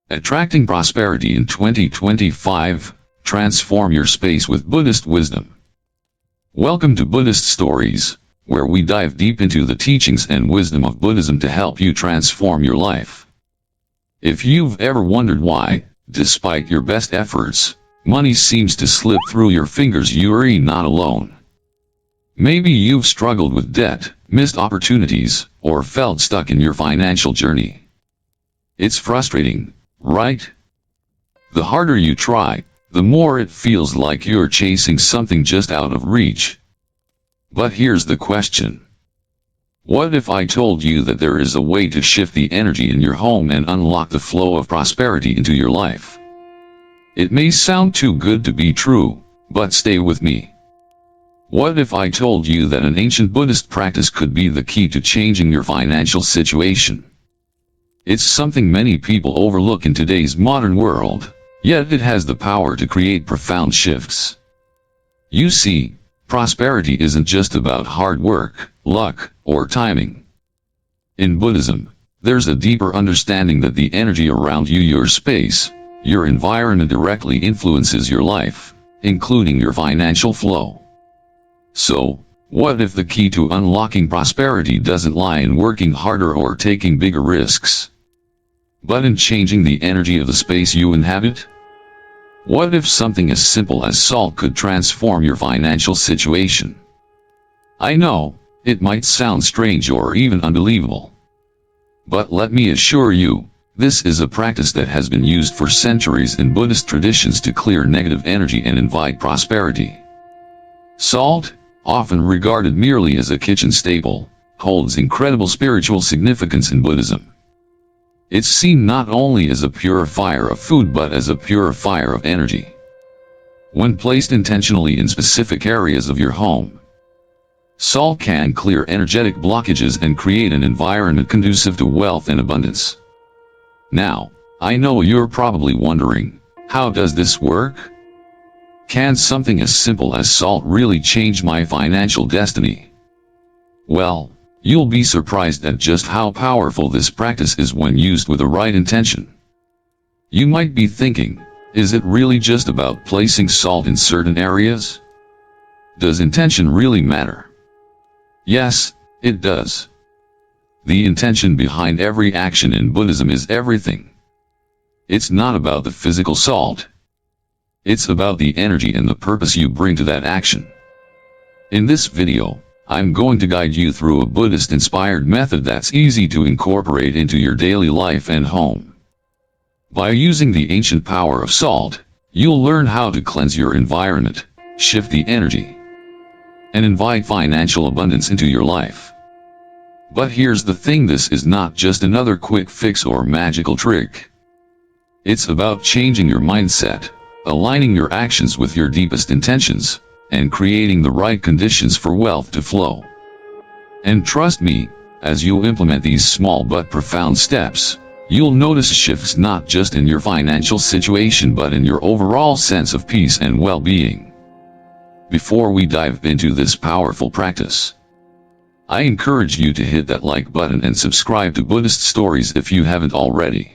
Attracting prosperity in 2025. Transform your space with Buddhist wisdom. Welcome to Buddhist Stories, where we dive deep into the teachings and wisdom of Buddhism to help you transform your life. If you've ever wondered why, despite your best efforts, money seems to slip through your fingers, you're not alone. Maybe you've struggled with debt, missed opportunities, or felt stuck in your financial journey. It's frustrating, right? The harder you try, the more it feels like you're chasing something just out of reach. But here's the question. What if I told you that there is a way to shift the energy in your home and unlock the flow of prosperity into your life? It may sound too good to be true, but stay with me. What if I told you that an ancient Buddhist practice could be the key to changing your financial situation? It's something many people overlook in today's modern world, yet it has the power to create profound shifts. You see, prosperity isn't just about hard work, luck, or timing. In Buddhism, there's a deeper understanding that the energy around you, your space, your environment directly influences your life, including your financial flow. So, what if the key to unlocking prosperity doesn't lie in working harder or taking bigger risks, but in changing the energy of the space you inhabit? What if something as simple as salt could transform your financial situation? I know, it might sound strange or even unbelievable. But let me assure you, this is a practice that has been used for centuries in Buddhist traditions to clear negative energy and invite prosperity. Salt, often regarded merely as a kitchen staple, holds incredible spiritual significance in Buddhism. It's seen not only as a purifier of food but as a purifier of energy. When placed intentionally in specific areas of your home, salt can clear energetic blockages and create an environment conducive to wealth and abundance. Now, I know you're probably wondering, how does this work? Can something as simple as salt really change my financial destiny? Well, you'll be surprised at just how powerful this practice is when used with the right intention. You might be thinking, is it really just about placing salt in certain areas? Does intention really matter? Yes, it does. The intention behind every action in Buddhism is everything. It's not about the physical salt. It's about the energy and the purpose you bring to that action. In this video, I'm going to guide you through a Buddhist-inspired method that's easy to incorporate into your daily life and home. By using the ancient power of salt, you'll learn how to cleanse your environment, shift the energy, and invite financial abundance into your life. But here's the thing, this is not just another quick fix or magical trick. It's about changing your mindset, aligning your actions with your deepest intentions, and creating the right conditions for wealth to flow. And trust me, as you implement these small but profound steps, you'll notice shifts not just in your financial situation but in your overall sense of peace and well-being. Before we dive into this powerful practice, I encourage you to hit that like button and subscribe to Buddhist Stories if you haven't already.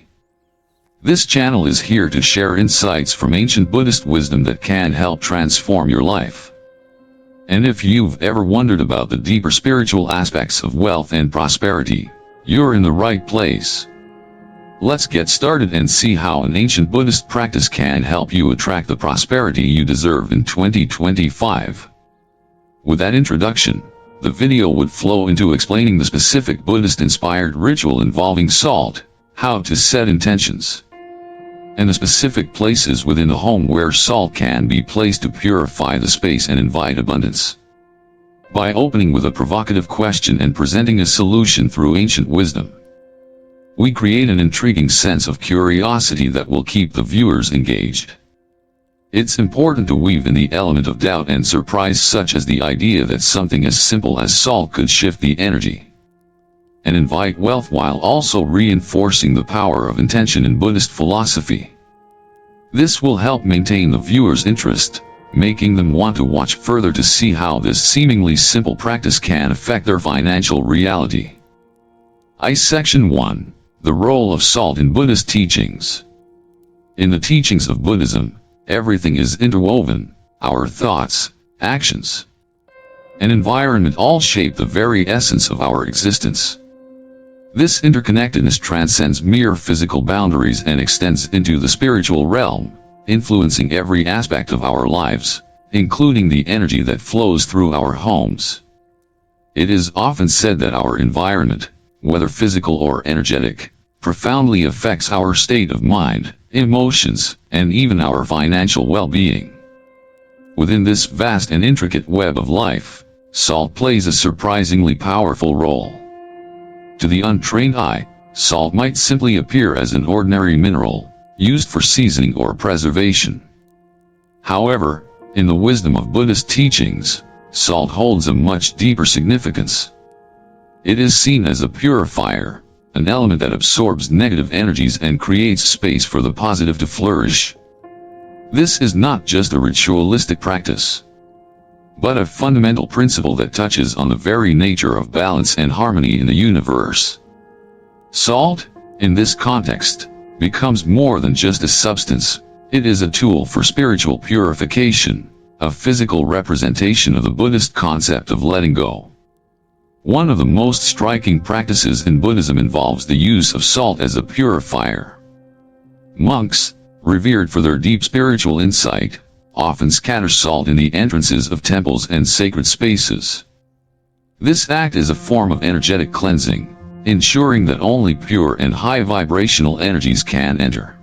This channel is here to share insights from ancient Buddhist wisdom that can help transform your life. And if you've ever wondered about the deeper spiritual aspects of wealth and prosperity, you're in the right place. Let's get started and see how an ancient Buddhist practice can help you attract the prosperity you deserve in 2025. With that introduction, the video would flow into explaining the specific Buddhist-inspired ritual involving salt, how to set intentions, and the specific places within the home where salt can be placed to purify the space and invite abundance. By opening with a provocative question and presenting a solution through ancient wisdom, we create an intriguing sense of curiosity that will keep the viewers engaged. It's important to weave in the element of doubt and surprise, such as the idea that something as simple as salt could shift the energy and invite wealth, while also reinforcing the power of intention in Buddhist philosophy. This will help maintain the viewer's interest, making them want to watch further to see how this seemingly simple practice can affect their financial reality. Section 1. The role of salt in Buddhist teachings. In the teachings of Buddhism, everything is interwoven: our thoughts, actions, and environment all shape the very essence of our existence. This interconnectedness transcends mere physical boundaries and extends into the spiritual realm, influencing every aspect of our lives, including the energy that flows through our homes. It is often said that our environment, whether physical or energetic, profoundly affects our state of mind, emotions, and even our financial well-being. Within this vast and intricate web of life, salt plays a surprisingly powerful role. To the untrained eye, salt might simply appear as an ordinary mineral, used for seasoning or preservation. However, in the wisdom of Buddhist teachings, salt holds a much deeper significance. It is seen as a purifier, an element that absorbs negative energies and creates space for the positive to flourish. This is not just a ritualistic practice, but a fundamental principle that touches on the very nature of balance and harmony in the universe. Salt, in this context, becomes more than just a substance. It is a tool for spiritual purification, a physical representation of the Buddhist concept of letting go. One of the most striking practices in Buddhism involves the use of salt as a purifier. Monks, revered for their deep spiritual insight, often scatter salt in the entrances of temples and sacred spaces. This act is a form of energetic cleansing, ensuring that only pure and high vibrational energies can enter.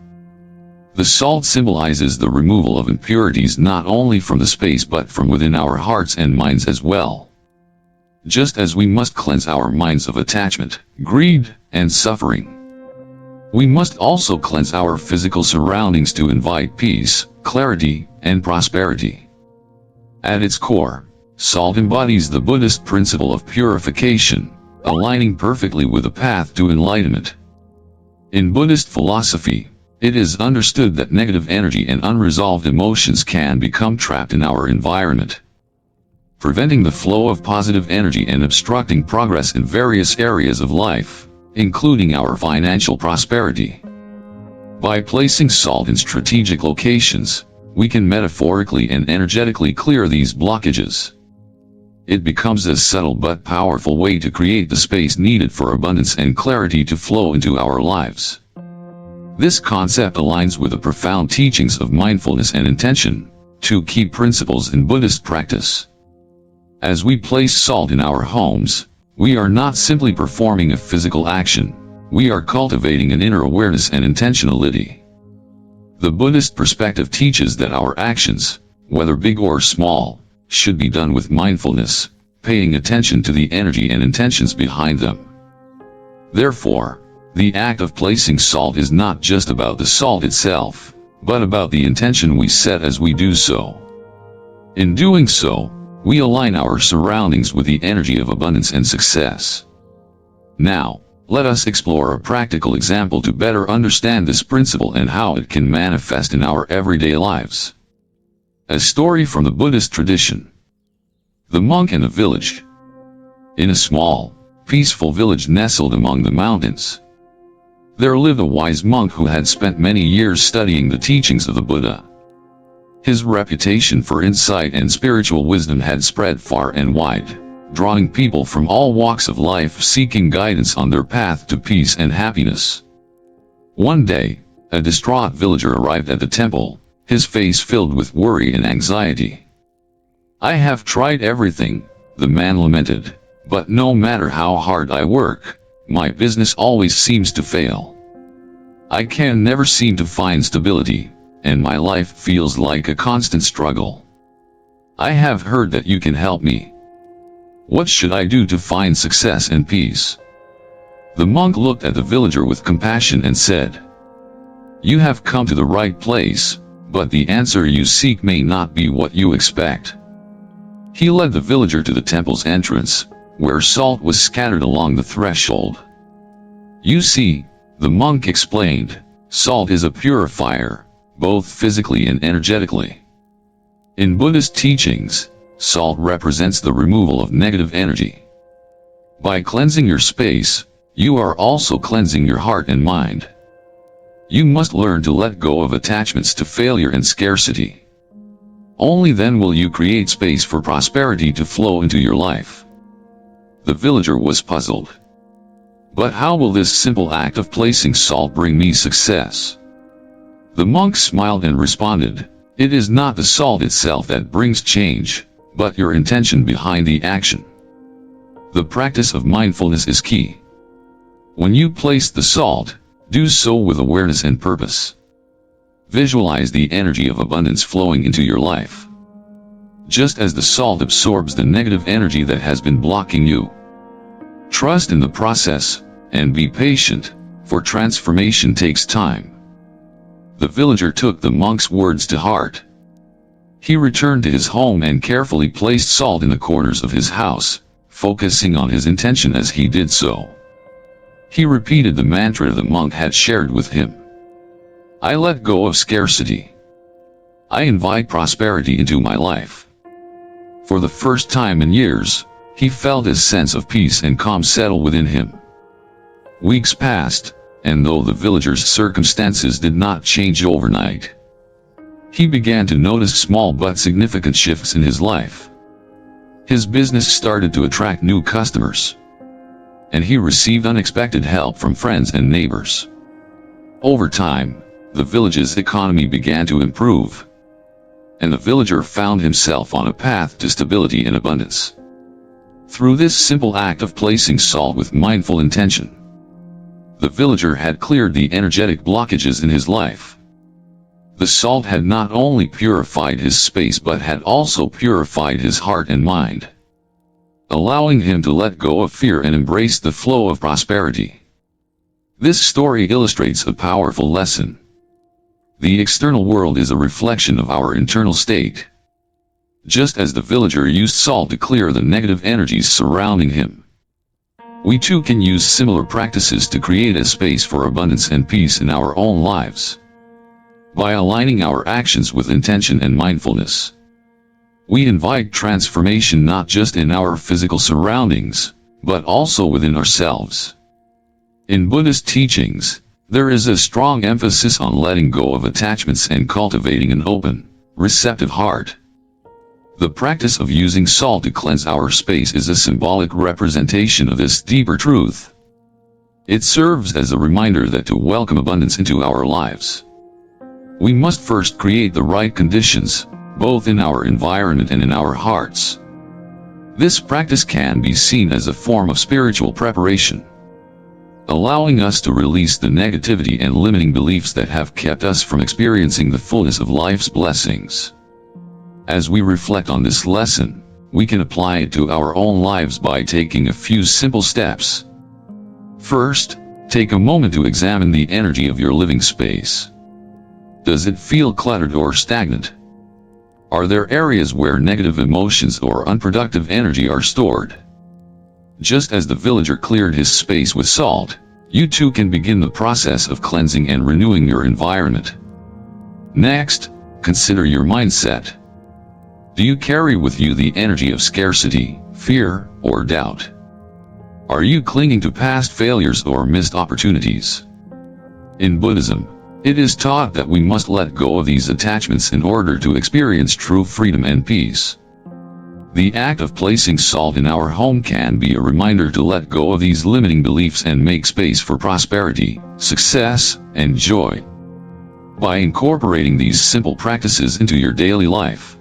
The salt symbolizes the removal of impurities not only from the space but from within our hearts and minds as well. Just as we must cleanse our minds of attachment, greed, and suffering, we must also cleanse our physical surroundings to invite peace, clarity, and prosperity. At its core, salt embodies the Buddhist principle of purification, aligning perfectly with the path to enlightenment. In Buddhist philosophy, it is understood that negative energy and unresolved emotions can become trapped in our environment, preventing the flow of positive energy and obstructing progress in various areas of life, including our financial prosperity. By placing salt in strategic locations, we can metaphorically and energetically clear these blockages. It becomes a subtle but powerful way to create the space needed for abundance and clarity to flow into our lives. This concept aligns with the profound teachings of mindfulness and intention, two key principles in Buddhist practice. As we place salt in our homes, we are not simply performing a physical action, we are cultivating an inner awareness and intentionality. The Buddhist perspective teaches that our actions, whether big or small, should be done with mindfulness, paying attention to the energy and intentions behind them. Therefore, the act of placing salt is not just about the salt itself, but about the intention we set as we do so. In doing so, we align our surroundings with the energy of abundance and success. Now, let us explore a practical example to better understand this principle and how it can manifest in our everyday lives. A story from the Buddhist tradition. The monk and a village. In a small, peaceful village nestled among the mountains, there lived a wise monk who had spent many years studying the teachings of the Buddha. His reputation for insight and spiritual wisdom had spread far and wide, drawing people from all walks of life seeking guidance on their path to peace and happiness. One day, a distraught villager arrived at the temple, his face filled with worry and anxiety. "I have tried everything," the man lamented, "but no matter how hard I work, my business always seems to fail. I can never seem to find stability, and my life feels like a constant struggle. I have heard that you can help me. What should I do to find success and peace?" The monk looked at the villager with compassion and said, "You have come to the right place, but the answer you seek may not be what you expect." He led the villager to the temple's entrance, where salt was scattered along the threshold. "You see," the monk explained, "salt is a purifier, both physically and energetically. In Buddhist teachings, salt represents the removal of negative energy. By cleansing your space, you are also cleansing your heart and mind. You must learn to let go of attachments to failure and scarcity. Only then will you create space for prosperity to flow into your life. The villager was puzzled. But how will this simple act of placing salt bring me success? The monk smiled and responded, "It is not the salt itself that brings change, but your intention behind the action." The practice of mindfulness is key. When you place the salt, do so with awareness and purpose. Visualize the energy of abundance flowing into your life. Just as the salt absorbs the negative energy that has been blocking you. Trust in the process, and be patient, for transformation takes time. The villager took the monk's words to heart. He returned to his home and carefully placed salt in the corners of his house, focusing on his intention as he did so. He repeated the mantra the monk had shared with him. I let go of scarcity. I invite prosperity into my life. For the first time in years, he felt a sense of peace and calm settle within him. Weeks passed, and though the villager's circumstances did not change overnight, he began to notice small but significant shifts in his life. His business started to attract new customers, and he received unexpected help from friends and neighbors. Over time, the village's economy began to improve, and the villager found himself on a path to stability and abundance. Through this simple act of placing salt with mindful intention, the villager had cleared the energetic blockages in his life. The salt had not only purified his space but had also purified his heart and mind, allowing him to let go of fear and embrace the flow of prosperity. This story illustrates a powerful lesson. The external world is a reflection of our internal state. Just as the villager used salt to clear the negative energies surrounding him, we too can use similar practices to create a space for abundance and peace in our own lives. By aligning our actions with intention and mindfulness, we invite transformation not just in our physical surroundings, but also within ourselves. In Buddhist teachings, there is a strong emphasis on letting go of attachments and cultivating an open, receptive heart. The practice of using salt to cleanse our space is a symbolic representation of this deeper truth. It serves as a reminder that to welcome abundance into our lives, we must first create the right conditions, both in our environment and in our hearts. This practice can be seen as a form of spiritual preparation, allowing us to release the negativity and limiting beliefs that have kept us from experiencing the fullness of life's blessings. As we reflect on this lesson, we can apply it to our own lives by taking a few simple steps. First, take a moment to examine the energy of your living space. Does it feel cluttered or stagnant? Are there areas where negative emotions or unproductive energy are stored? Just as the villager cleared his space with salt, you too can begin the process of cleansing and renewing your environment. Next, consider your mindset. Do you carry with you the energy of scarcity, fear, or doubt? Are you clinging to past failures or missed opportunities? In Buddhism, it is taught that we must let go of these attachments in order to experience true freedom and peace. The act of placing salt in our home can be a reminder to let go of these limiting beliefs and make space for prosperity, success, and joy. By incorporating these simple practices into your daily life,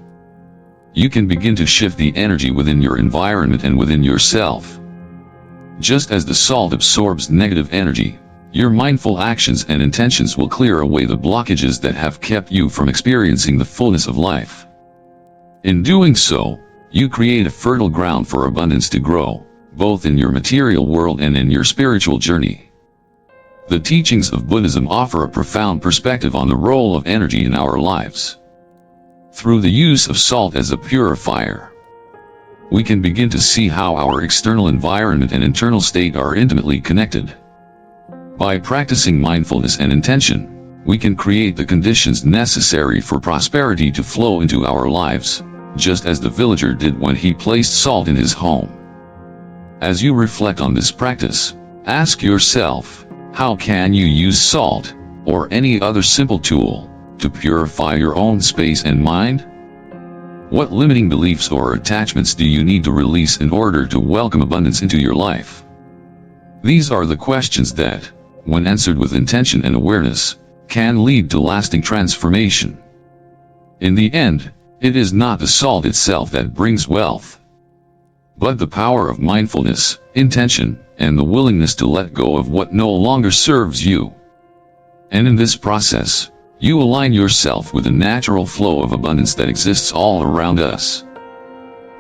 you can begin to shift the energy within your environment and within yourself. Just as the salt absorbs negative energy, your mindful actions and intentions will clear away the blockages that have kept you from experiencing the fullness of life. In doing so, you create a fertile ground for abundance to grow, both in your material world and in your spiritual journey. The teachings of Buddhism offer a profound perspective on the role of energy in our lives. Through the use of salt as a purifier, we can begin to see how our external environment and internal state are intimately connected. By practicing mindfulness and intention, we can create the conditions necessary for prosperity to flow into our lives, just as the villager did when he placed salt in his home. As you reflect on this practice, ask yourself, how can you use salt, or any other simple tool, to purify your own space and mind? What limiting beliefs or attachments do you need to release in order to welcome abundance into your life? These are the questions that, when answered with intention and awareness, can lead to lasting transformation. In the end, it is not the salt itself that brings wealth, but the power of mindfulness, intention, and the willingness to let go of what no longer serves you. And in this process, you align yourself with the natural flow of abundance that exists all around us.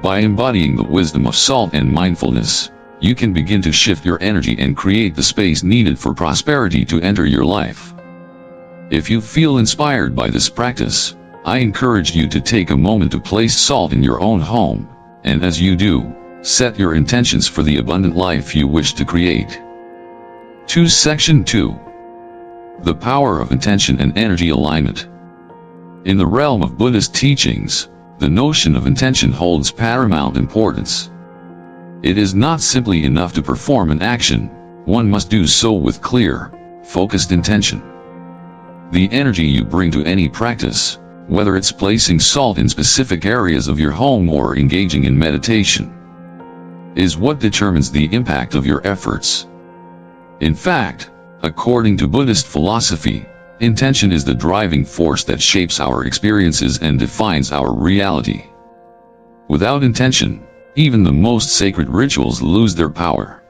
By embodying the wisdom of salt and mindfulness, you can begin to shift your energy and create the space needed for prosperity to enter your life. If you feel inspired by this practice, I encourage you to take a moment to place salt in your own home, and as you do, set your intentions for the abundant life you wish to create. Section 2. The power of intention and energy alignment. In the realm of Buddhist teachings, the notion of intention holds paramount importance. It is not simply enough to perform an action, one must do so with clear, focused intention. The energy you bring to any practice, whether it's placing salt in specific areas of your home or engaging in meditation, is what determines the impact of your efforts. In fact, according to Buddhist philosophy, intention is the driving force that shapes our experiences and defines our reality. Without intention, even the most sacred rituals lose their power.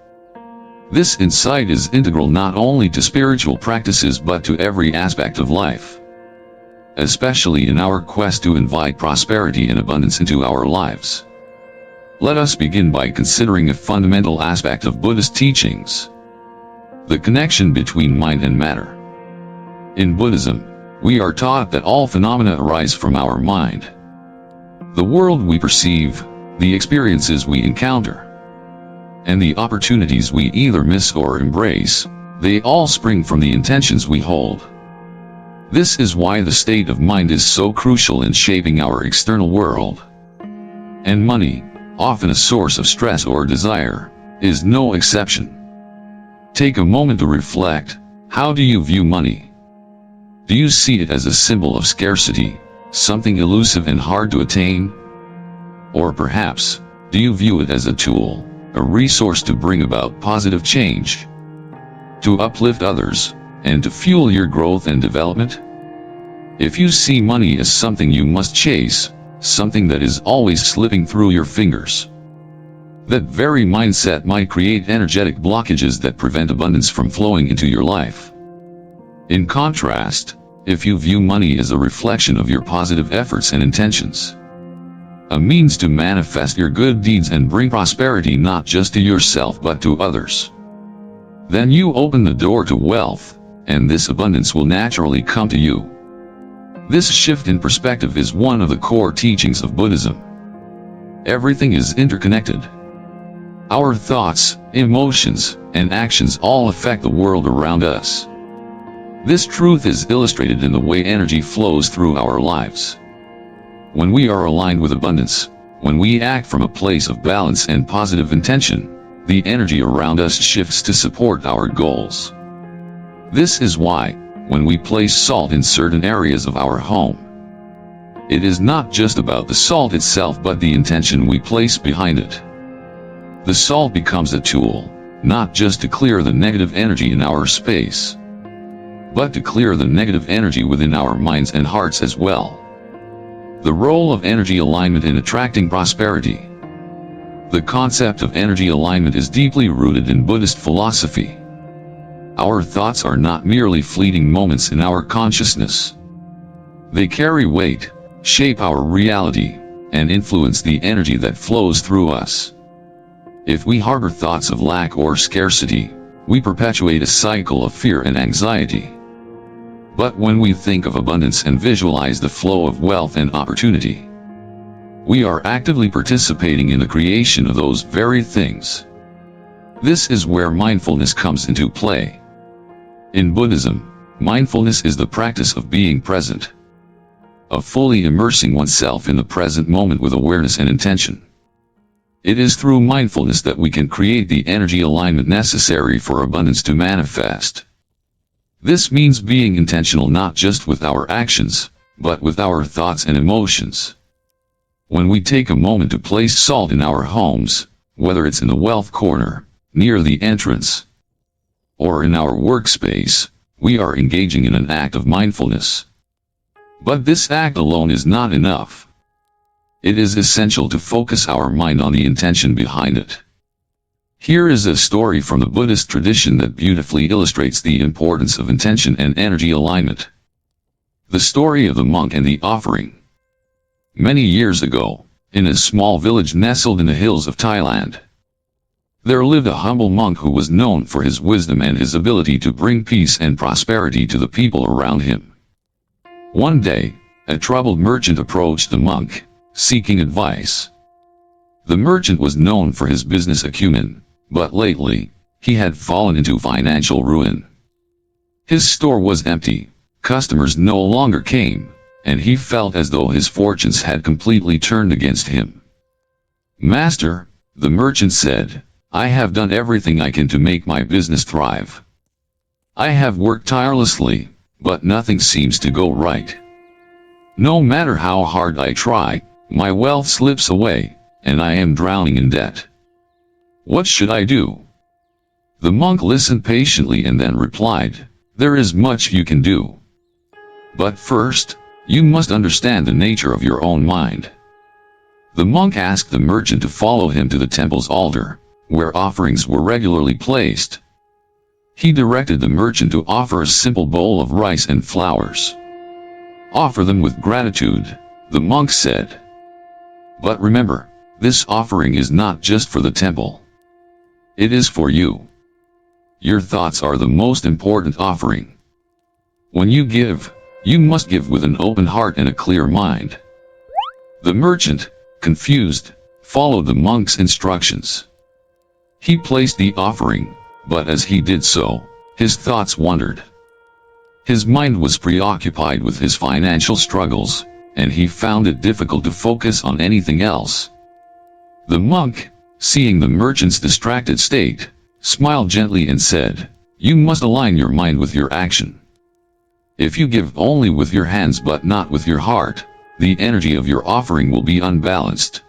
This insight is integral not only to spiritual practices but to every aspect of life, especially in our quest to invite prosperity and abundance into our lives. Let us begin by considering a fundamental aspect of Buddhist teachings: the connection between mind and matter. In Buddhism, we are taught that all phenomena arise from our mind. The world we perceive, the experiences we encounter, and the opportunities we either miss or embrace, they all spring from the intentions we hold. This is why the state of mind is so crucial in shaping our external world. And money, often a source of stress or desire, is no exception. Take a moment to reflect. How do you view money? Do you see it as a symbol of scarcity, something elusive and hard to attain? Or perhaps, do you view it as a tool, a resource to bring about positive change, to uplift others, and to fuel your growth and development? If you see money as something you must chase, something that is always slipping through your fingers, that very mindset might create energetic blockages that prevent abundance from flowing into your life. In contrast, if you view money as a reflection of your positive efforts and intentions, a means to manifest your good deeds and bring prosperity not just to yourself but to others, then you open the door to wealth, and this abundance will naturally come to you. This shift in perspective is one of the core teachings of Buddhism. Everything is interconnected. Our thoughts, emotions, and actions all affect the world around us. This truth is illustrated in the way energy flows through our lives. When we are aligned with abundance, when we act from a place of balance and positive intention, the energy around us shifts to support our goals. This is why, when we place salt in certain areas of our home, it is not just about the salt itself but the intention we place behind it. The salt becomes a tool, not just to clear the negative energy in our space, but to clear the negative energy within our minds and hearts as well. The role of energy alignment in attracting prosperity. The concept of energy alignment is deeply rooted in Buddhist philosophy. Our thoughts are not merely fleeting moments in our consciousness. They carry weight, shape our reality, and influence the energy that flows through us. If we harbor thoughts of lack or scarcity, we perpetuate a cycle of fear and anxiety. But when we think of abundance and visualize the flow of wealth and opportunity, we are actively participating in the creation of those very things. This is where mindfulness comes into play. In Buddhism, mindfulness is the practice of being present, of fully immersing oneself in the present moment with awareness and intention. It is through mindfulness that we can create the energy alignment necessary for abundance to manifest. This means being intentional not just with our actions, but with our thoughts and emotions. When we take a moment to place salt in our homes, whether it's in the wealth corner, near the entrance, or in our workspace, we are engaging in an act of mindfulness. But this act alone is not enough. It is essential to focus our mind on the intention behind it. Here is a story from the Buddhist tradition that beautifully illustrates the importance of intention and energy alignment. The story of the monk and the offering. Many years ago, in a small village nestled in the hills of Thailand, there lived a humble monk who was known for his wisdom and his ability to bring peace and prosperity to the people around him. One day, a troubled merchant approached the monk, seeking advice. The merchant was known for his business acumen, but lately, he had fallen into financial ruin. His store was empty, customers no longer came, and he felt as though his fortunes had completely turned against him. "Master," the merchant said, "I have done everything I can to make my business thrive. I have worked tirelessly, but nothing seems to go right. No matter how hard I try, my wealth slips away, and I am drowning in debt. What should I do?" The monk listened patiently and then replied, "There is much you can do. But first, you must understand the nature of your own mind." The monk asked the merchant to follow him to the temple's altar, where offerings were regularly placed. He directed the merchant to offer a simple bowl of rice and flowers. "Offer them with gratitude," the monk said. "But remember, this offering is not just for the temple. It is for you. Your thoughts are the most important offering. When you give, you must give with an open heart and a clear mind." The merchant, confused, followed the monk's instructions. He placed the offering, but as he did so, his thoughts wandered. His mind was preoccupied with his financial struggles, and he found it difficult to focus on anything else. The monk, seeing the merchant's distracted state, smiled gently and said, "You must align your mind with your action. If you give only with your hands but not with your heart, the energy of your offering will be unbalanced."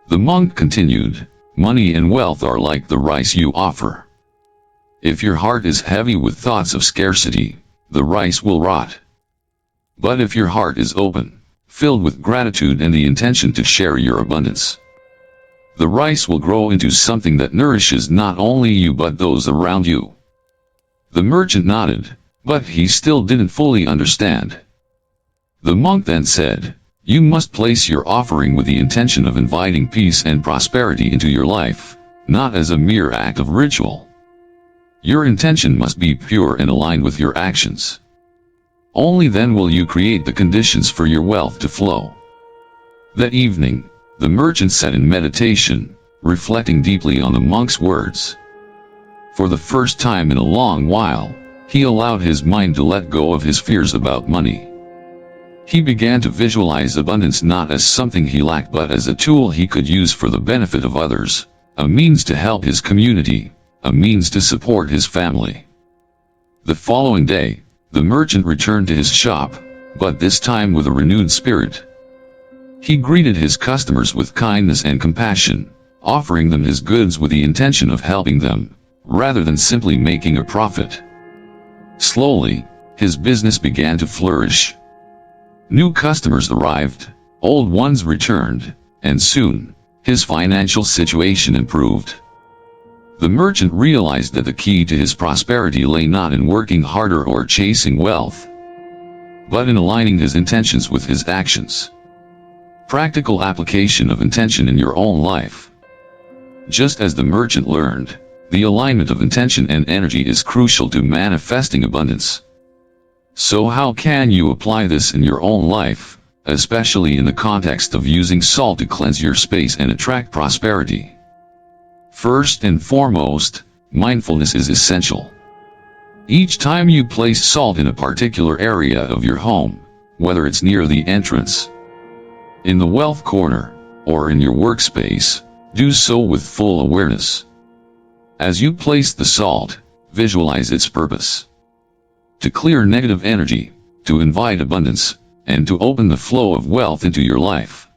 The monk continued, "Money and wealth are like the rice you offer. If your heart is heavy with thoughts of scarcity, the rice will rot. But if your heart is open, filled with gratitude and the intention to share your abundance, the rice will grow into something that nourishes not only you but those around you." The merchant nodded, but he still didn't fully understand. The monk then said, "You must place your offering with the intention of inviting peace and prosperity into your life, not as a mere act of ritual. Your intention must be pure and aligned with your actions. Only then will you create the conditions for your wealth to flow." That evening, the merchant sat in meditation, reflecting deeply on the monk's words. For the first time in a long while, he allowed his mind to let go of his fears about money. He began to visualize abundance not as something he lacked but as a tool he could use for the benefit of others, a means to help his community, a means to support his family. The following day, the merchant returned to his shop, but this time with a renewed spirit. He greeted his customers with kindness and compassion, offering them his goods with the intention of helping them, rather than simply making a profit. Slowly, his business began to flourish. New customers arrived, old ones returned, and soon, his financial situation improved. The merchant realized that the key to his prosperity lay not in working harder or chasing wealth, but in aligning his intentions with his actions. Practical application of intention in your own life. Just as the merchant learned, the alignment of intention and energy is crucial to manifesting abundance. So how can you apply this in your own life, especially in the context of using salt to cleanse your space and attract prosperity? First and foremost, mindfulness is essential. Each time you place salt in a particular area of your home, whether it's near the entrance, in the wealth corner, or in your workspace, do so with full awareness. As you place the salt, visualize its purpose. to clear negative energy, to invite abundance, and to open the flow of wealth into your life.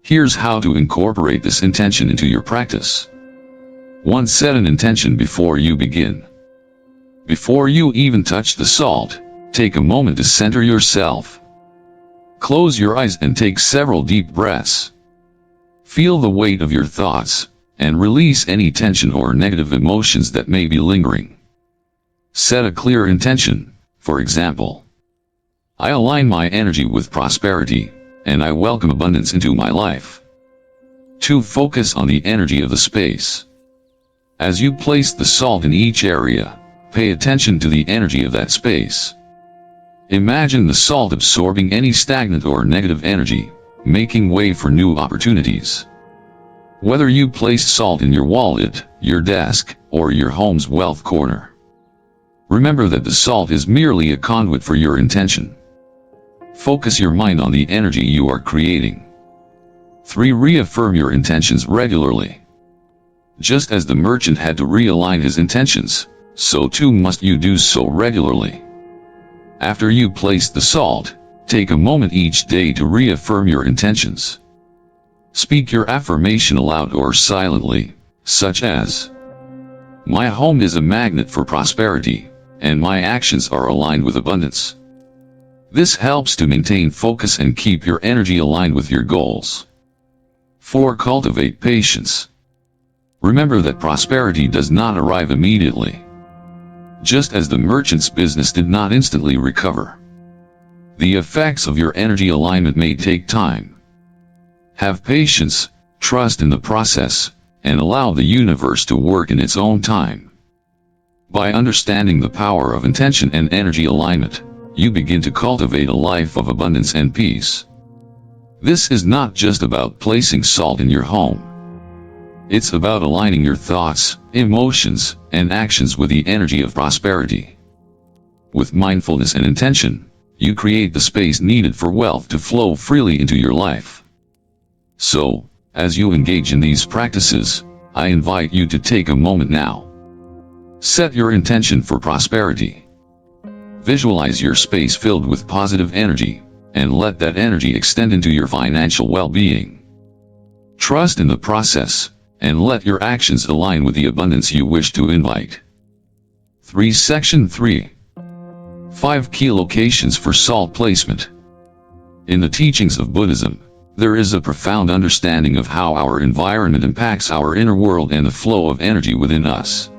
Here's how to incorporate this intention into your practice. 1. Set an intention before you begin. Before you even touch the salt, take a moment to center yourself. Close your eyes and take several deep breaths. Feel the weight of your thoughts, and release any tension or negative emotions that may be lingering. Set a clear intention, for example, I align my energy with prosperity, and I welcome abundance into my life. 2. Focus on the energy of the space. As you place the salt in each area, pay attention to the energy of that space. Imagine the salt absorbing any stagnant or negative energy, making way for new opportunities. Whether you place salt in your wallet, your desk, or your home's wealth corner, remember that the salt is merely a conduit for your intention. Focus your mind on the energy you are creating. 3. Reaffirm your intentions regularly. Just as the merchant had to realign his intentions, so too must you do so regularly. After you place the salt, take a moment each day to reaffirm your intentions. Speak your affirmation aloud or silently, such as, my home is a magnet for prosperity, and my actions are aligned with abundance. This helps to maintain focus and keep your energy aligned with your goals. 4. Cultivate patience. Remember that prosperity does not arrive immediately. Just as the merchant's business did not instantly recover, the effects of your energy alignment may take time. Have patience, trust in the process, and allow the universe to work in its own time. By understanding the power of intention and energy alignment, you begin to cultivate a life of abundance and peace. This is not just about placing salt in your home. It's about aligning your thoughts, emotions, and actions with the energy of prosperity. With mindfulness and intention, you create the space needed for wealth to flow freely into your life. So, as you engage in these practices, I invite you to take a moment now. Set your intention for prosperity. Visualize your space filled with positive energy, and let that energy extend into your financial well-being. Trust in the process, and let your actions align with the abundance you wish to invite. 3. Section 3. 5 Key Locations for Salt Placement. In the teachings of Buddhism, there is a profound understanding of how our environment impacts our inner world and the flow of energy within us.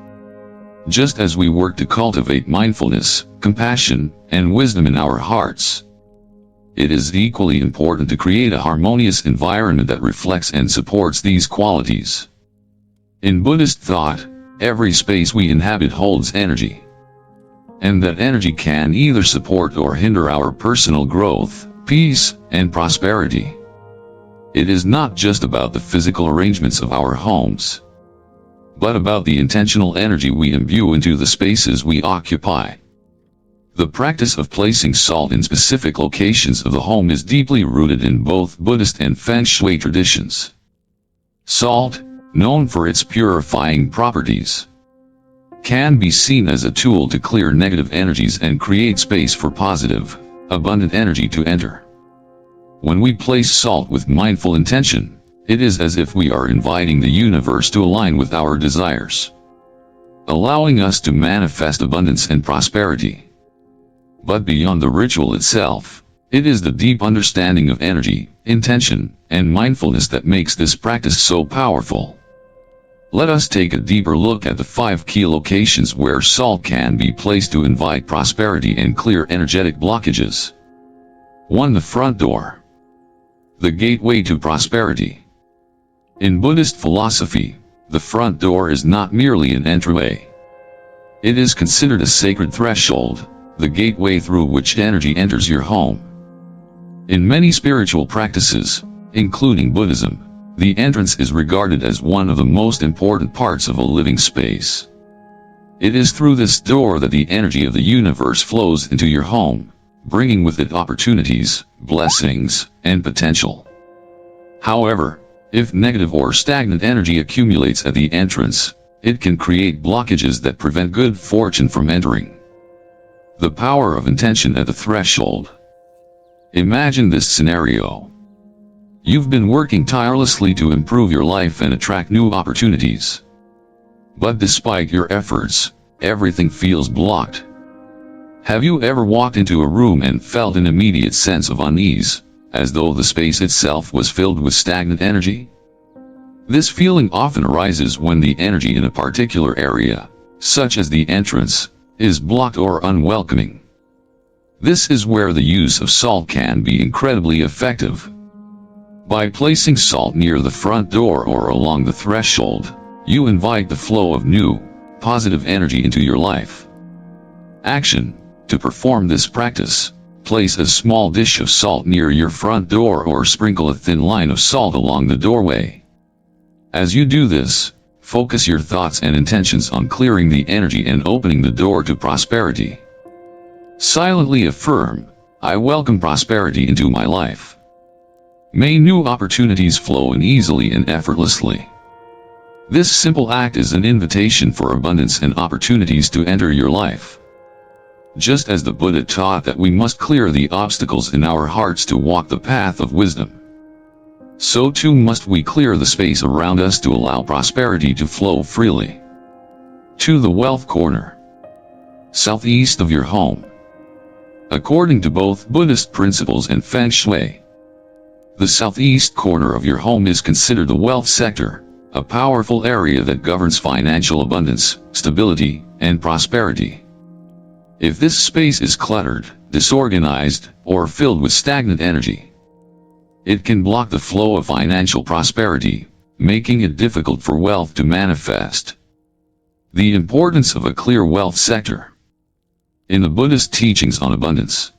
Just as we work to cultivate mindfulness, compassion, and wisdom in our hearts, it is equally important to create a harmonious environment that reflects and supports these qualities. In Buddhist thought, every space we inhabit holds energy, and that energy can either support or hinder our personal growth, peace, and prosperity. It is not just about the physical arrangements of our homes, but about the intentional energy we imbue into the spaces we occupy. The practice of placing salt in specific locations of the home is deeply rooted in both Buddhist and Feng Shui traditions. Salt, known for its purifying properties, can be seen as a tool to clear negative energies and create space for positive, abundant energy to enter. When we place salt with mindful intention, it is as if we are inviting the universe to align with our desires, allowing us to manifest abundance and prosperity. But beyond the ritual itself, it is the deep understanding of energy, intention, and mindfulness that makes this practice so powerful. Let us take a deeper look at the 5 key locations where salt can be placed to invite prosperity and clear energetic blockages. 1. The front door. The gateway to prosperity. In Buddhist philosophy, the front door is not merely an entryway. It is considered a sacred threshold, the gateway through which energy enters your home. In many spiritual practices, including Buddhism, the entrance is regarded as one of the most important parts of a living space. It is through this door that the energy of the universe flows into your home, bringing with it opportunities, blessings, and potential. However, if negative or stagnant energy accumulates at the entrance, it can create blockages that prevent good fortune from entering. The power of intention at the threshold. Imagine this scenario. You've been working tirelessly to improve your life and attract new opportunities. But despite your efforts, everything feels blocked. Have you ever walked into a room and felt an immediate sense of unease, as though the space itself was filled with stagnant energy? This feeling often arises when the energy in a particular area, such as the entrance, is blocked or unwelcoming. This is where the use of salt can be incredibly effective. By placing salt near the front door or along the threshold, you invite the flow of new, positive energy into your life. Action: to perform this practice, place a small dish of salt near your front door or sprinkle a thin line of salt along the doorway. As you do this, focus your thoughts and intentions on clearing the energy and opening the door to prosperity. Silently affirm, "I welcome prosperity into my life. May new opportunities flow in easily and effortlessly." This simple act is an invitation for abundance and opportunities to enter your life. Just as the Buddha taught that we must clear the obstacles in our hearts to walk the path of wisdom, so too must we clear the space around us to allow prosperity to flow freely. To the wealth corner. Southeast of your home. According to both Buddhist principles and Feng Shui, the southeast corner of your home is considered the wealth sector, a powerful area that governs financial abundance, stability, and prosperity. If this space is cluttered, disorganized, or filled with stagnant energy, it can block the flow of financial prosperity, making it difficult for wealth to manifest. The importance of a clear wealth sector. In the Buddhist teachings on abundance,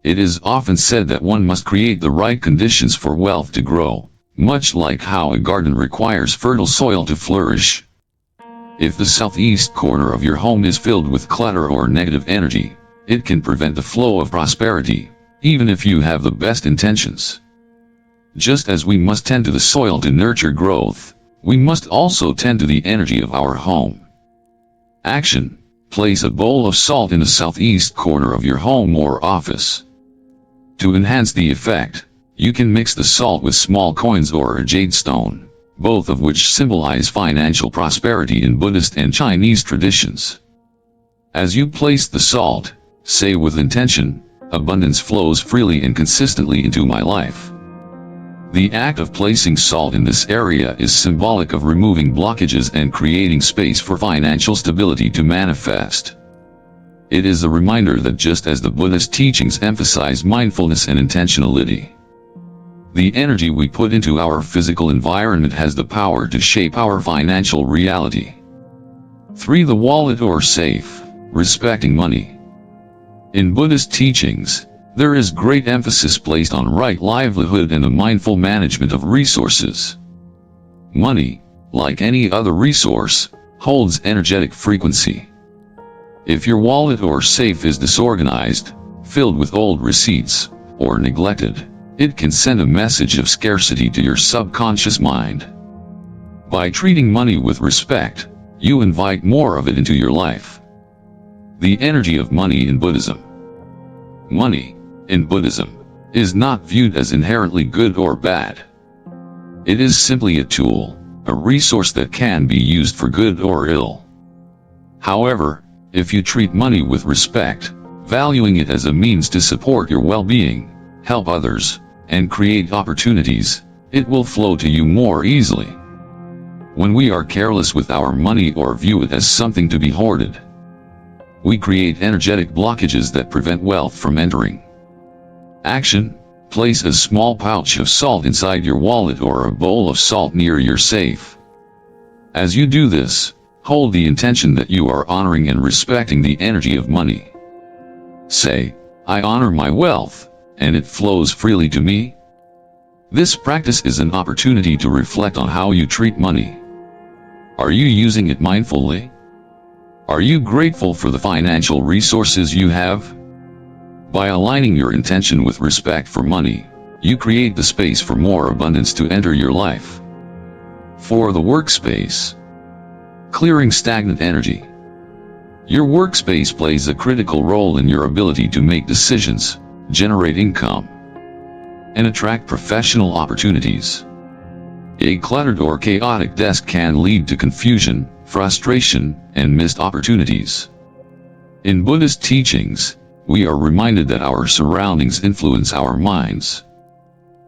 it is often said that one must create the right conditions for wealth to grow, much like how a garden requires fertile soil to flourish. If the southeast corner of your home is filled with clutter or negative energy, it can prevent the flow of prosperity, even if you have the best intentions. Just as we must tend to the soil to nurture growth, we must also tend to the energy of our home. Action: place a bowl of salt in the southeast corner of your home or office. To enhance the effect, you can mix the salt with small coins or a jade stone, both of which symbolize financial prosperity in Buddhist and Chinese traditions. As you place the salt, say with intention, "Abundance flows freely and consistently into my life." The act of placing salt in this area is symbolic of removing blockages and creating space for financial stability to manifest. It is a reminder that just as the Buddhist teachings emphasize mindfulness and intentionality, the energy we put into our physical environment has the power to shape our financial reality. 3. The wallet or safe. Respecting money. In Buddhist teachings, there is great emphasis placed on right livelihood and the mindful management of resources. Money, like any other resource, holds energetic frequency. If your wallet or safe is disorganized, filled with old receipts, or neglected, it can send a message of scarcity to your subconscious mind. By treating money with respect, you invite more of it into your life. The energy of money in Buddhism. Money, in Buddhism, is not viewed as inherently good or bad. It is simply a tool, a resource that can be used for good or ill. However, if you treat money with respect, valuing it as a means to support your well-being, help others, and create opportunities, it will flow to you more easily. When we are careless with our money or view it as something to be hoarded, we create energetic blockages that prevent wealth from entering. Action: place a small pouch of salt inside your wallet or a bowl of salt near your safe. As you do this, hold the intention that you are honoring and respecting the energy of money. Say, "I honor my wealth, and it flows freely to me." This practice is an opportunity to reflect on how you treat money. Are you using it mindfully? Are you grateful for the financial resources you have? By aligning your intention with respect for money, you create the space for more abundance to enter your life. For the workspace. Clearing stagnant energy. Your workspace plays a critical role in your ability to make decisions, generate income, and attract professional opportunities. A cluttered or chaotic desk can lead to confusion, frustration, and missed opportunities. In Buddhist teachings, we are reminded that our surroundings influence our minds.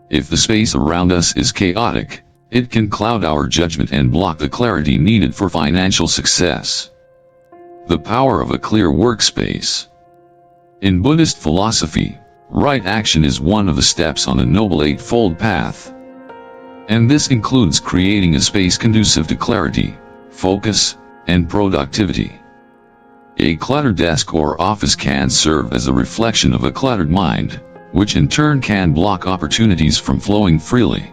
If the space around us is chaotic, it can cloud our judgment and block the clarity needed for financial success. The power of a clear workspace. In Buddhist philosophy, right action is one of the steps on the Noble Eightfold Path. And this includes creating a space conducive to clarity, focus, and productivity. A cluttered desk or office can serve as a reflection of a cluttered mind, which in turn can block opportunities from flowing freely.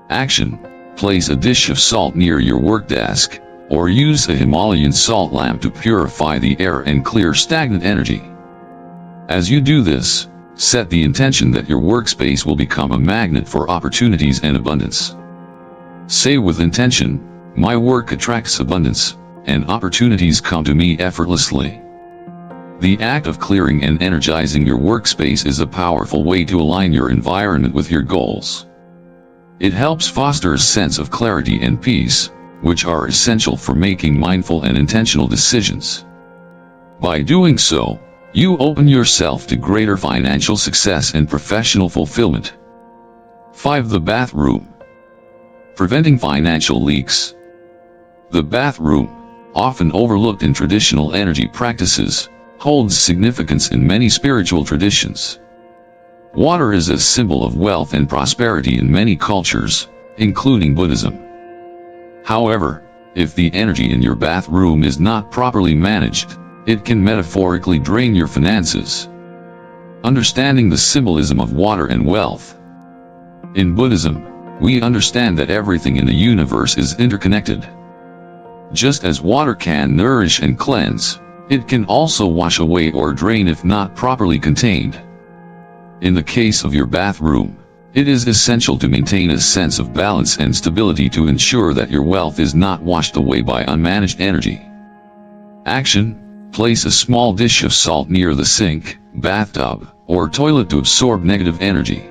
Action: place a dish of salt near your work desk, or use a Himalayan salt lamp to purify the air and clear stagnant energy. As you do this, set the intention that your workspace will become a magnet for opportunities and abundance. Say with intention, "My work attracts abundance, and opportunities come to me effortlessly." The act of clearing and energizing your workspace is a powerful way to align your environment with your goals. It helps foster a sense of clarity and peace, which are essential for making mindful and intentional decisions. By doing so, you open yourself to greater financial success and professional fulfillment. 5. The bathroom. Preventing financial leaks. The bathroom, often overlooked in traditional energy practices, holds significance in many spiritual traditions. Water is a symbol of wealth and prosperity in many cultures, including Buddhism. However, if the energy in your bathroom is not properly managed, it can metaphorically drain your finances. Understanding the symbolism of water and wealth. In Buddhism, we understand that everything in the universe is interconnected. Just as water can nourish and cleanse, it can also wash away or drain if not properly contained. In the case of your bathroom, it is essential to maintain a sense of balance and stability to ensure that your wealth is not washed away by unmanaged energy. Action: place a small dish of salt near the sink, bathtub, or toilet to absorb negative energy.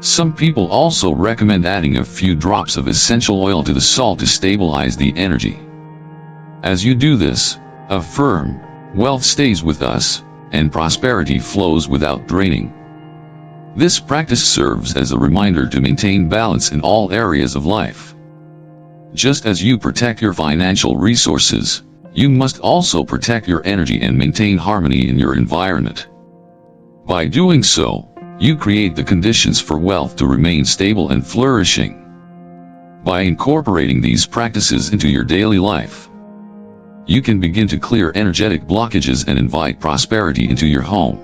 Some people also recommend adding a few drops of essential oil to the salt to stabilize the energy. As you do this, affirm, "Wealth stays with us, and prosperity flows without draining." This practice serves as a reminder to maintain balance in all areas of life. Just as you protect your financial resources, you must also protect your energy and maintain harmony in your environment. By doing so, you create the conditions for wealth to remain stable and flourishing. By incorporating these practices into your daily life, you can begin to clear energetic blockages and invite prosperity into your home.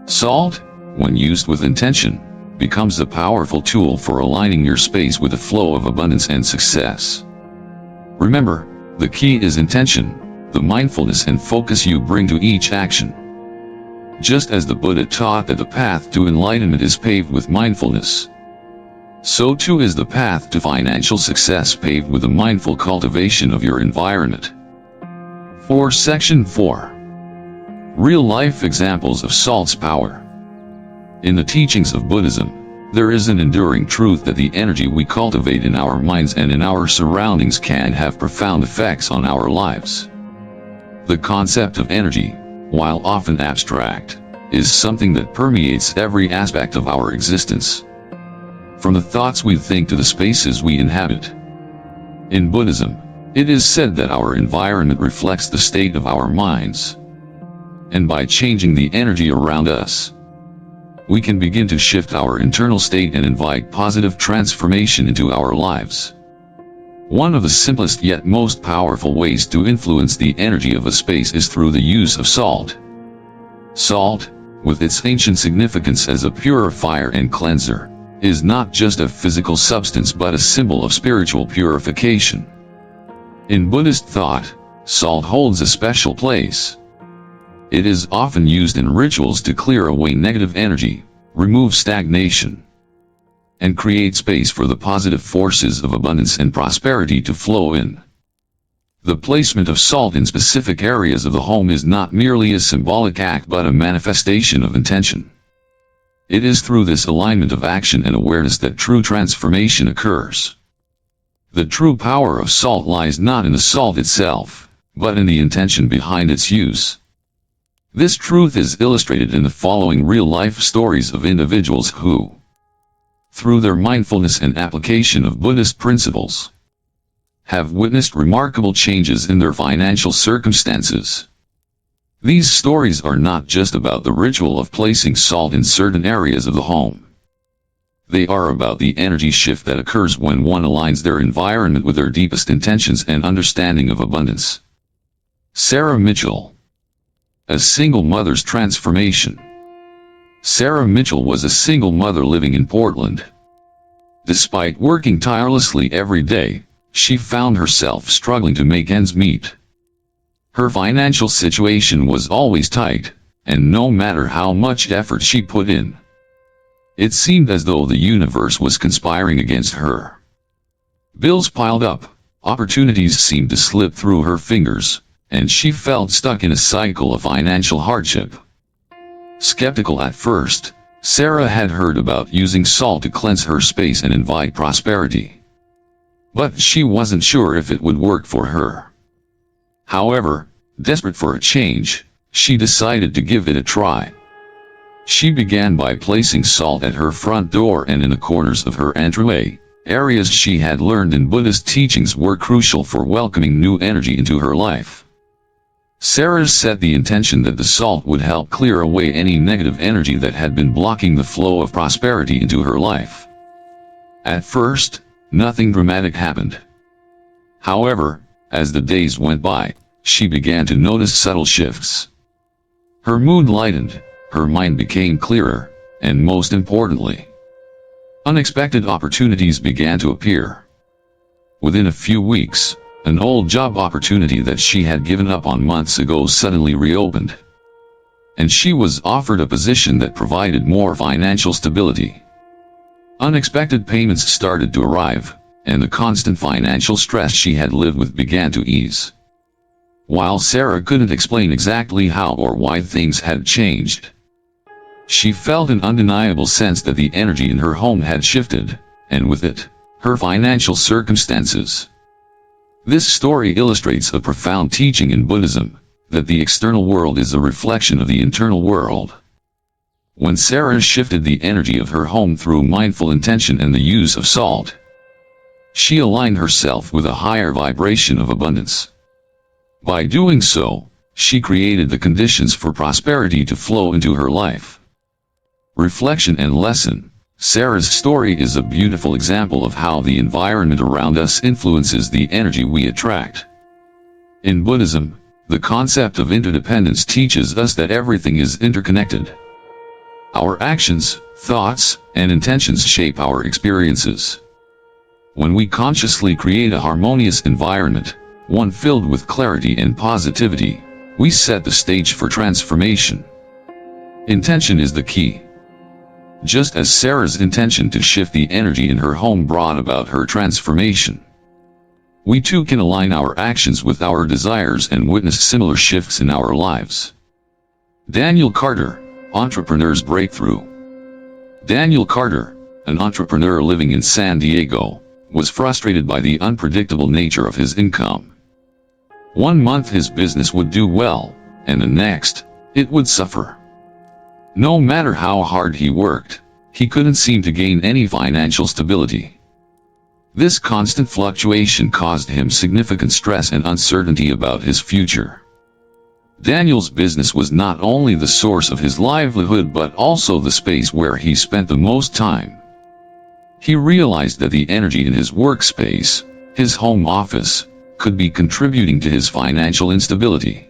Salt, when used with intention, becomes a powerful tool for aligning your space with the flow of abundance and success. Remember, the key is intention, the mindfulness and focus you bring to each action. Just as the Buddha taught that the path to enlightenment is paved with mindfulness, so too is the path to financial success paved with the mindful cultivation of your environment. For Section 4. Real-life examples of salt's power. In the teachings of Buddhism, there is an enduring truth that the energy we cultivate in our minds and in our surroundings can have profound effects on our lives. The concept of energy, while often abstract, is something that permeates every aspect of our existence. From the thoughts we think to the spaces we inhabit. In Buddhism, it is said that our environment reflects the state of our minds. And by changing the energy around us, we can begin to shift our internal state and invite positive transformation into our lives. One of the simplest yet most powerful ways to influence the energy of a space is through the use of salt. Salt, with its ancient significance as a purifier and cleanser, is not just a physical substance but a symbol of spiritual purification. In Buddhist thought, salt holds a special place. It is often used in rituals to clear away negative energy, remove stagnation, and create space for the positive forces of abundance and prosperity to flow in. The placement of salt in specific areas of the home is not merely a symbolic act but a manifestation of intention. It is through this alignment of action and awareness that true transformation occurs. The true power of salt lies not in the salt itself, but in the intention behind its use. This truth is illustrated in the following real-life stories of individuals who, through their mindfulness and application of Buddhist principles, have witnessed remarkable changes in their financial circumstances. These stories are not just about the ritual of placing salt in certain areas of the home. They are about the energy shift that occurs when one aligns their environment with their deepest intentions and understanding of abundance. Sarah Mitchell. A single mother's transformation. Sarah Mitchell was a single mother living in Portland. Despite working tirelessly every day, she found herself struggling to make ends meet. Her financial situation was always tight, and no matter how much effort she put in, it seemed as though the universe was conspiring against her. Bills piled up, opportunities seemed to slip through her fingers, and she felt stuck in a cycle of financial hardship. Skeptical at first, Sarah had heard about using salt to cleanse her space and invite prosperity. But she wasn't sure if it would work for her. However, desperate for a change, she decided to give it a try. She began by placing salt at her front door and in the corners of her entryway, areas she had learned in Buddhist teachings were crucial for welcoming new energy into her life. Sarah set the intention that the salt would help clear away any negative energy that had been blocking the flow of prosperity into her life. At first, nothing dramatic happened. However, as the days went by, she began to notice subtle shifts. Her mood lightened, her mind became clearer, and most importantly, unexpected opportunities began to appear. Within a few weeks, an old job opportunity that she had given up on months ago suddenly reopened. And she was offered a position that provided more financial stability. Unexpected payments started to arrive, and the constant financial stress she had lived with began to ease. While Sarah couldn't explain exactly how or why things had changed, she felt an undeniable sense that the energy in her home had shifted, and with it, her financial circumstances. This story illustrates a profound teaching in Buddhism, that the external world is a reflection of the internal world. When Sarah shifted the energy of her home through mindful intention and the use of salt, she aligned herself with a higher vibration of abundance. By doing so, she created the conditions for prosperity to flow into her life. Reflection and lesson. Sarah's story is a beautiful example of how the environment around us influences the energy we attract. In Buddhism, the concept of interdependence teaches us that everything is interconnected. Our actions, thoughts, and intentions shape our experiences. When we consciously create a harmonious environment, one filled with clarity and positivity, we set the stage for transformation. Intention is the key. Just as Sarah's intention to shift the energy in her home brought about her transformation, we too can align our actions with our desires and witness similar shifts in our lives. Daniel Carter, Entrepreneur's Breakthrough. Daniel Carter, an entrepreneur living in San Diego, was frustrated by the unpredictable nature of his income. One month his business would do well, and the next, it would suffer. No matter how hard he worked, he couldn't seem to gain any financial stability. This constant fluctuation caused him significant stress and uncertainty about his future. Daniel's business was not only the source of his livelihood but also the space where he spent the most time. He realized that the energy in his workspace, his home office, could be contributing to his financial instability.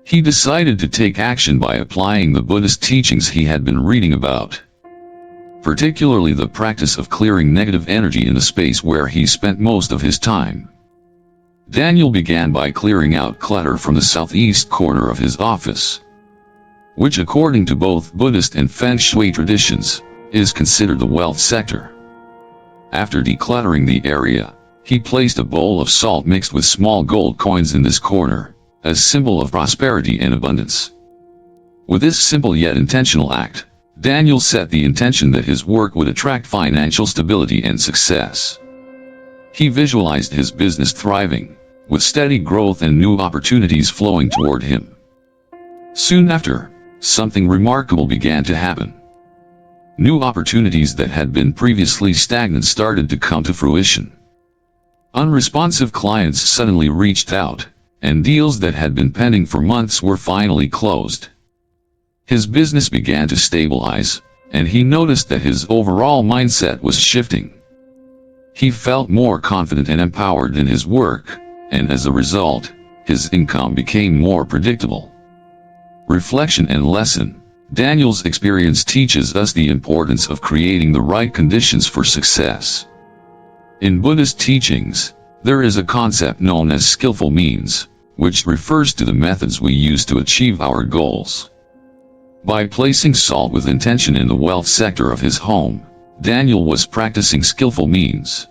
He decided to take action by applying the Buddhist teachings he had been reading about, particularly the practice of clearing negative energy in the space where he spent most of his time. Daniel began by clearing out clutter from the southeast corner of his office, which according to both Buddhist and Feng Shui traditions, is considered the wealth sector. After decluttering the area, He placed a bowl of salt mixed with small gold coins in this corner, a symbol of prosperity and abundance. With this simple yet intentional act, Daniel set the intention that his work would attract financial stability and success. He visualized his business thriving, with steady growth and new opportunities flowing toward him. Soon after, something remarkable began to happen. New opportunities that had been previously stagnant started to come to fruition. Unresponsive clients suddenly reached out, and deals that had been pending for months were finally closed. His business began to stabilize, and he noticed that his overall mindset was shifting. He felt more confident and empowered in his work, and as a result, his income became more predictable. Reflection and lesson. Daniel's experience teaches us the importance of creating the right conditions for success. In Buddhist teachings, there is a concept known as skillful means, which refers to the methods we use to achieve our goals. By placing salt with intention in the wealth sector of his home, Daniel was practicing skillful means.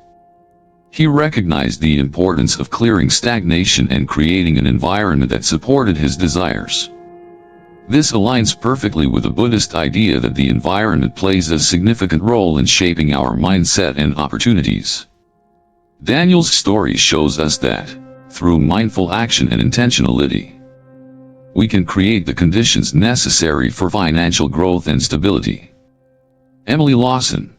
He recognized the importance of clearing stagnation and creating an environment that supported his desires. This aligns perfectly with the Buddhist idea that the environment plays a significant role in shaping our mindset and opportunities. Daniel's story shows us that, through mindful action and intentionality, we can create the conditions necessary for financial growth and stability. Emily Lawson.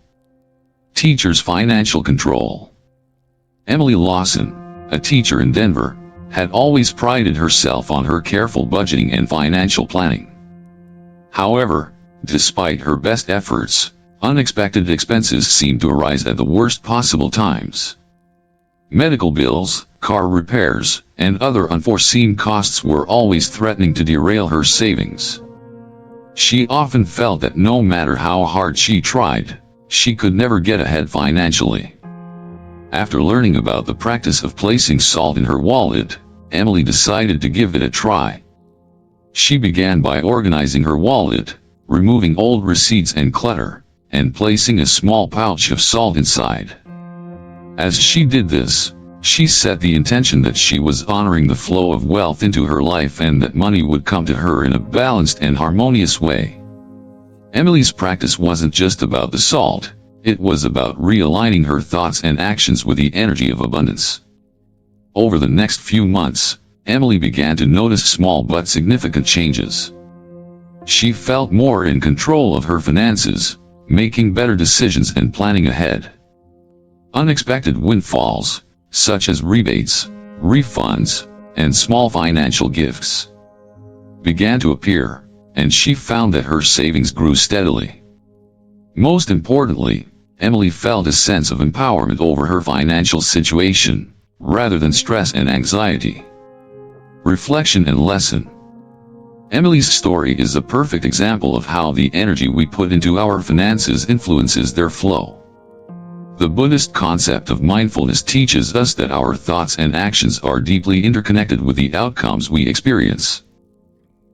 Teachers' financial control. Emily Lawson, a teacher in Denver, had always prided herself on her careful budgeting and financial planning. However, despite her best efforts, unexpected expenses seemed to arise at the worst possible times. Medical bills, car repairs, and other unforeseen costs were always threatening to derail her savings. She often felt that no matter how hard she tried, she could never get ahead financially. After learning about the practice of placing salt in her wallet, Emily decided to give it a try. She began by organizing her wallet, removing old receipts and clutter, and placing a small pouch of salt inside. As she did this, she set the intention that she was honoring the flow of wealth into her life and that money would come to her in a balanced and harmonious way. Emily's practice wasn't just about the salt, it was about realigning her thoughts and actions with the energy of abundance. Over the next few months, Emily began to notice small but significant changes. She felt more in control of her finances, making better decisions and planning ahead. Unexpected windfalls, such as rebates, refunds, and small financial gifts, began to appear, and she found that her savings grew steadily. Most importantly, Emily felt a sense of empowerment over her financial situation, rather than stress and anxiety. Reflection and lesson. Emily's story is a perfect example of how the energy we put into our finances influences their flow. The Buddhist concept of mindfulness teaches us that our thoughts and actions are deeply interconnected with the outcomes we experience.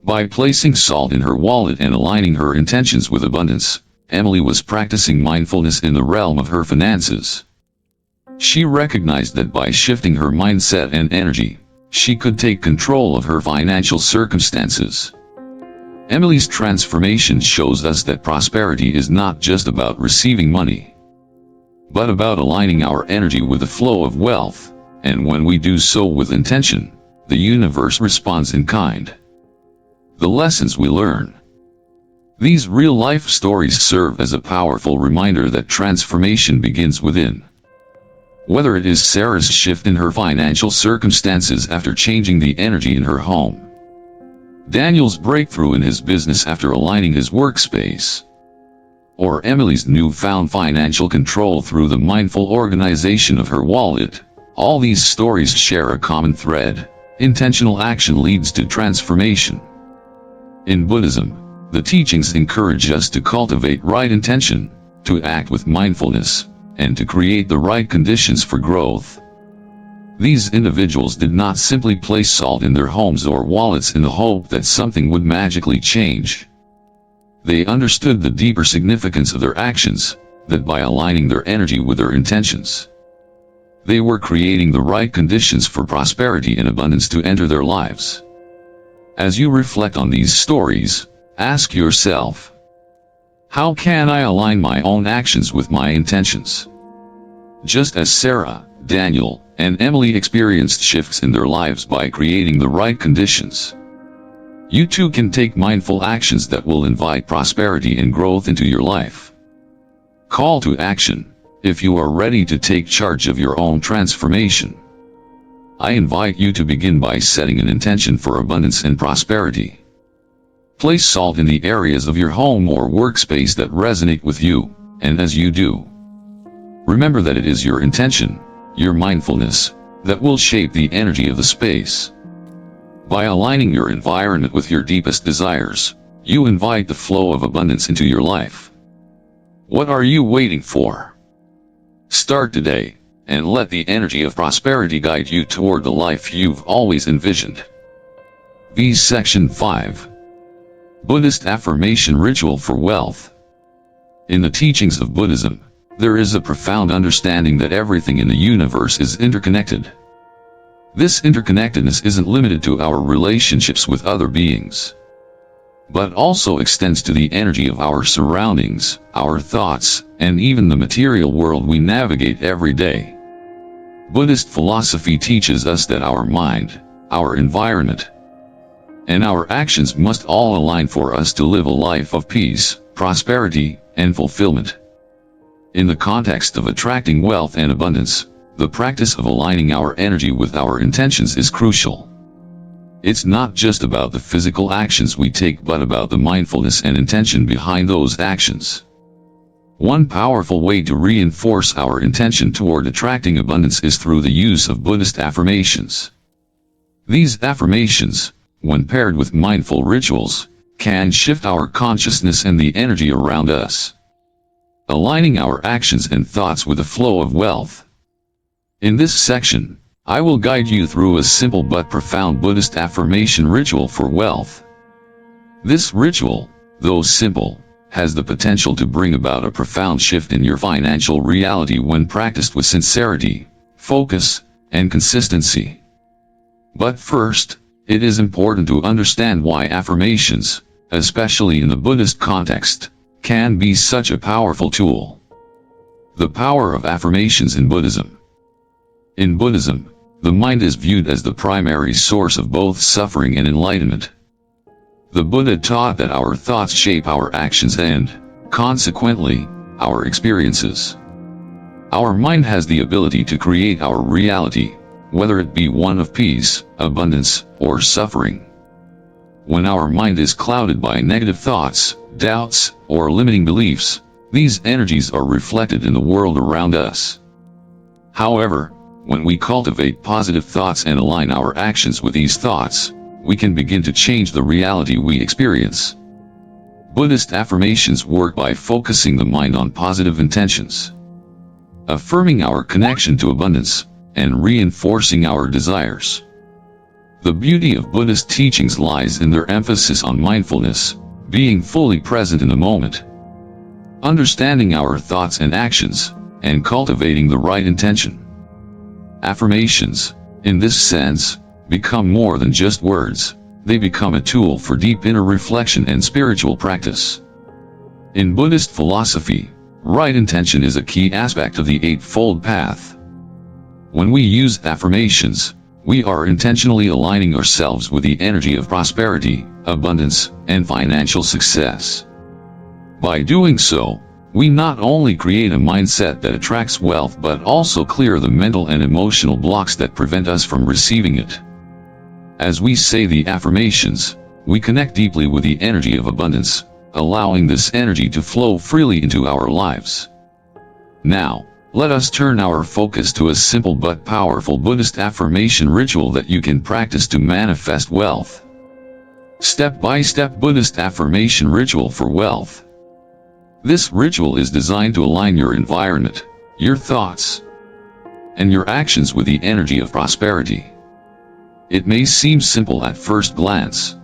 By placing salt in her wallet and aligning her intentions with abundance, Emily was practicing mindfulness in the realm of her finances. She recognized that by shifting her mindset and energy, she could take control of her financial circumstances. Emily's transformation shows us that prosperity is not just about receiving money, but about aligning our energy with the flow of wealth, and when we do so with intention, the universe responds in kind. The lessons we learn. These real-life stories serve as a powerful reminder that transformation begins within. Whether it is Sarah's shift in her financial circumstances after changing the energy in her home, Daniel's breakthrough in his business after aligning his workspace, or Emily's newfound financial control through the mindful organization of her wallet, all these stories share a common thread: intentional action leads to transformation. In Buddhism, the teachings encourage us to cultivate right intention, to act with mindfulness, and to create the right conditions for growth. These individuals did not simply place salt in their homes or wallets in the hope that something would magically change. They understood the deeper significance of their actions, that by aligning their energy with their intentions, They were creating the right conditions for prosperity and abundance to enter their lives. As you reflect on these stories, ask yourself, how can I align my own actions with my intentions? Just as Sarah, Daniel, and Emily experienced shifts in their lives by creating the right conditions, you too can take mindful actions that will invite prosperity and growth into your life. Call to action. If you are ready to take charge of your own transformation, I invite you to begin by setting an intention for abundance and prosperity. Place salt in the areas of your home or workspace that resonate with you, and as you do, remember that it is your intention, your mindfulness, that will shape the energy of the space. By aligning your environment with your deepest desires, you invite the flow of abundance into your life. What are you waiting for? Start today, and let the energy of prosperity guide you toward the life you've always envisioned. Section 5. Buddhist Affirmation Ritual for Wealth. In the teachings of Buddhism, there is a profound understanding that everything in the universe is interconnected. This interconnectedness isn't limited to our relationships with other beings, but also extends to the energy of our surroundings, our thoughts, and even the material world we navigate every day. Buddhist philosophy teaches us that our mind, our environment, and our actions must all align for us to live a life of peace, prosperity, and fulfillment. In the context of attracting wealth and abundance, the practice of aligning our energy with our intentions is crucial. It's not just about the physical actions we take but about the mindfulness and intention behind those actions. One powerful way to reinforce our intention toward attracting abundance is through the use of Buddhist affirmations. These affirmations, when paired with mindful rituals, can shift our consciousness and the energy around us, aligning our actions and thoughts with the flow of wealth. In this section, I will guide you through a simple but profound Buddhist affirmation ritual for wealth. This ritual, though simple, has the potential to bring about a profound shift in your financial reality when practiced with sincerity, focus, and consistency. But first, it is important to understand why affirmations, especially in the Buddhist context, can be such a powerful tool. The power of affirmations in Buddhism. In Buddhism, the mind is viewed as the primary source of both suffering and enlightenment. The Buddha taught that our thoughts shape our actions and, consequently, our experiences. Our mind has the ability to create our reality, whether it be one of peace, abundance, or suffering. When our mind is clouded by negative thoughts, doubts, or limiting beliefs, these energies are reflected in the world around us. However, when we cultivate positive thoughts and align our actions with these thoughts, we can begin to change the reality we experience. Buddhist affirmations work by focusing the mind on positive intentions, affirming our connection to abundance, and reinforcing our desires. The beauty of Buddhist teachings lies in their emphasis on mindfulness, being fully present in the moment, understanding our thoughts and actions, and cultivating the right intention. Affirmations, in this sense, become more than just words. They become a tool for deep inner reflection and spiritual practice. In Buddhist philosophy, right intention is a key aspect of the Eightfold Path. When we use affirmations, we are intentionally aligning ourselves with the energy of prosperity, abundance, and financial success. By doing so, we not only create a mindset that attracts wealth but also clear the mental and emotional blocks that prevent us from receiving it. As we say the affirmations, we connect deeply with the energy of abundance, allowing this energy to flow freely into our lives. Now, let us turn our focus to a simple but powerful Buddhist affirmation ritual that you can practice to manifest wealth. Step-by-step Buddhist affirmation ritual for wealth. This ritual is designed to align your environment, your thoughts, and your actions with the energy of prosperity. It may seem simple at first glance,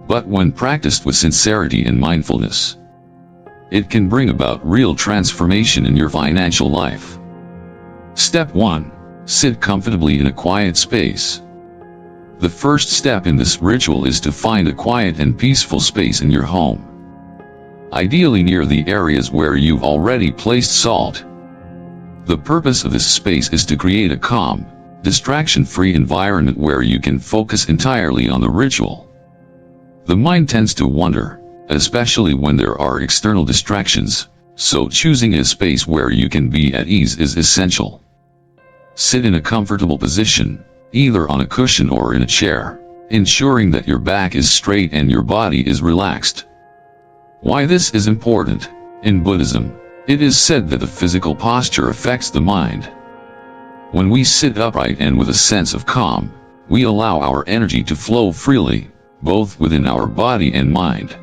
but when practiced with sincerity and mindfulness, it can bring about real transformation in your financial life. Step 1. Sit comfortably in a quiet space. The first step in this ritual is to find a quiet and peaceful space in your home. Ideally near the areas where you've already placed salt. The purpose of this space is to create a calm, distraction-free environment where you can focus entirely on the ritual. The mind tends to wander, especially when there are external distractions, so choosing a space where you can be at ease is essential. Sit in a comfortable position, either on a cushion or in a chair, ensuring that your back is straight and your body is relaxed. Why this is important? In Buddhism, it is said that the physical posture affects the mind. When we sit upright and with a sense of calm, we allow our energy to flow freely, both within our body and mind.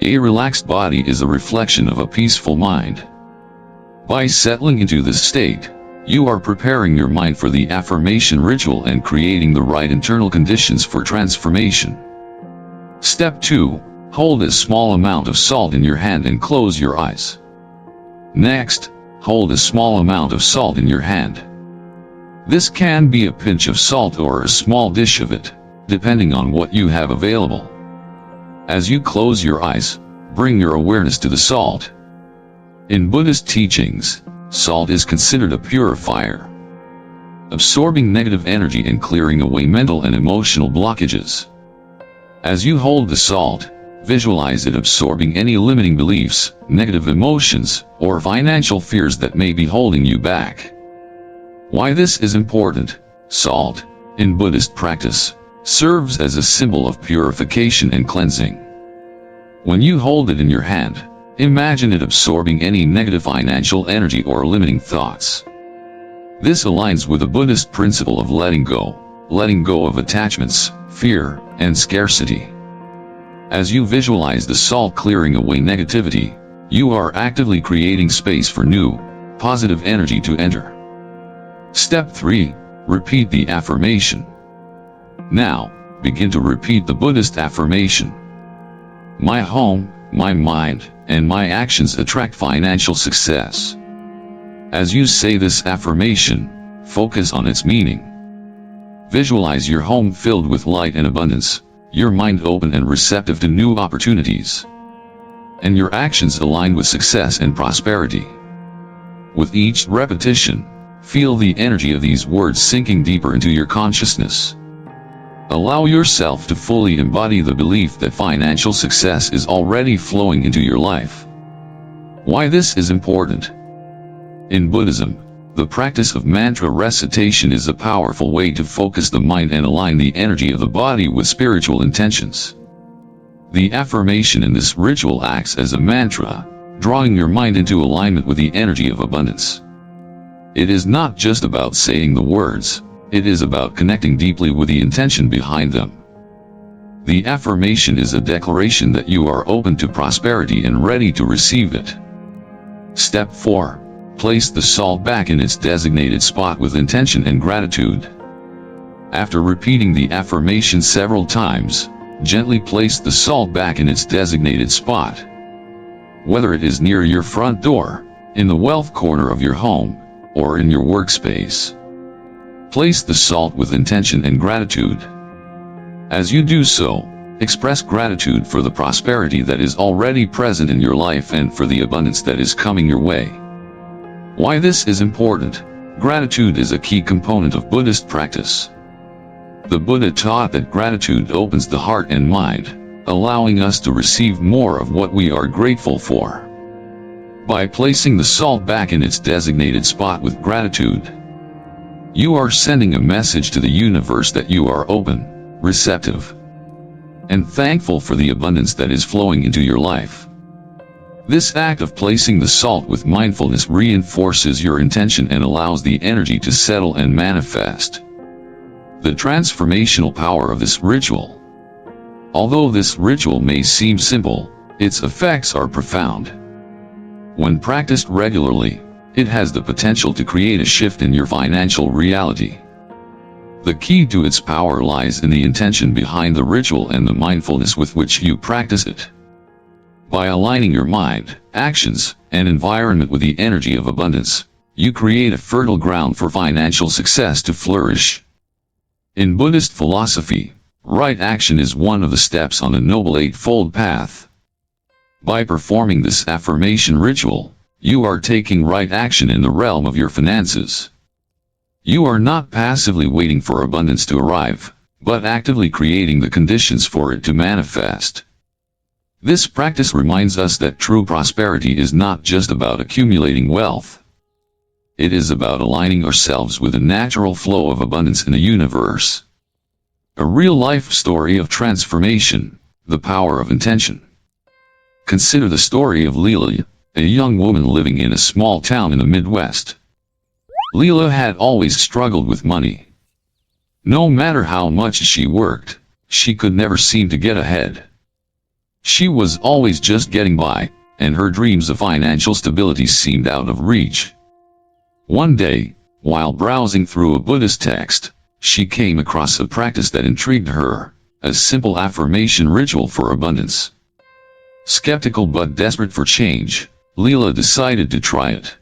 A relaxed body is a reflection of a peaceful mind. By settling into this state, you are preparing your mind for the affirmation ritual and creating the right internal conditions for transformation. Step 2. Hold a small amount of salt in your hand and close your eyes. Next, hold a small amount of salt in your hand. This can be a pinch of salt or a small dish of it, depending on what you have available. As you close your eyes, bring your awareness to the salt. In Buddhist teachings, salt is considered a purifier, absorbing negative energy and clearing away mental and emotional blockages. As you hold the salt, visualize it absorbing any limiting beliefs, negative emotions, or financial fears that may be holding you back. Why this is important? Salt, in Buddhist practice, serves as a symbol of purification and cleansing. When you hold it in your hand, imagine it absorbing any negative financial energy or limiting thoughts. This aligns with the Buddhist principle of letting go of attachments, fear, and scarcity. As you visualize the salt clearing away negativity, you are actively creating space for new, positive energy to enter. Step 3. Repeat the affirmation. Now, begin to repeat the Buddhist affirmation. My home, my mind, and my actions attract financial success. As you say this affirmation, focus on its meaning. Visualize your home filled with light and abundance, your mind open and receptive to new opportunities, and your actions aligned with success and prosperity. With each repetition, feel the energy of these words sinking deeper into your consciousness. Allow yourself to fully embody the belief that financial success is already flowing into your life. Why this is important? In Buddhism, the practice of mantra recitation is a powerful way to focus the mind and align the energy of the body with spiritual intentions. The affirmation in this ritual acts as a mantra, drawing your mind into alignment with the energy of abundance. It is not just about saying the words, it is about connecting deeply with the intention behind them. The affirmation is a declaration that you are open to prosperity and ready to receive it. Step 4. Place the salt back in its designated spot with intention and gratitude. After repeating the affirmation several times, gently place the salt back in its designated spot. Whether it is near your front door, in the wealth corner of your home, or in your workspace. Place the salt with intention and gratitude. As you do so, express gratitude for the prosperity that is already present in your life and for the abundance that is coming your way. Why this is important? Gratitude is a key component of Buddhist practice. The Buddha taught that gratitude opens the heart and mind, allowing us to receive more of what we are grateful for. By placing the salt back in its designated spot with gratitude, you are sending a message to the universe that you are open, receptive, and thankful for the abundance that is flowing into your life. This act of placing the salt with mindfulness reinforces your intention and allows the energy to settle and manifest. The transformational power of this ritual. Although this ritual may seem simple, its effects are profound. When practiced regularly, it has the potential to create a shift in your financial reality. The key to its power lies in the intention behind the ritual and the mindfulness with which you practice it. By aligning your mind, actions, and environment with the energy of abundance, you create a fertile ground for financial success to flourish. In Buddhist philosophy, right action is one of the steps on the Noble Eightfold Path. By performing this affirmation ritual, you are taking right action in the realm of your finances. You are not passively waiting for abundance to arrive, but actively creating the conditions for it to manifest. This practice reminds us that true prosperity is not just about accumulating wealth. It is about aligning ourselves with the natural flow of abundance in the universe. A real-life story of transformation, the power of intention. Consider the story of Leela, a young woman living in a small town in the Midwest. Leela had always struggled with money. No matter how much she worked, she could never seem to get ahead. She was always just getting by, and her dreams of financial stability seemed out of reach. One day, while browsing through a Buddhist text, she came across a practice that intrigued her, a simple affirmation ritual for abundance. Skeptical but desperate for change, Leela decided to try it.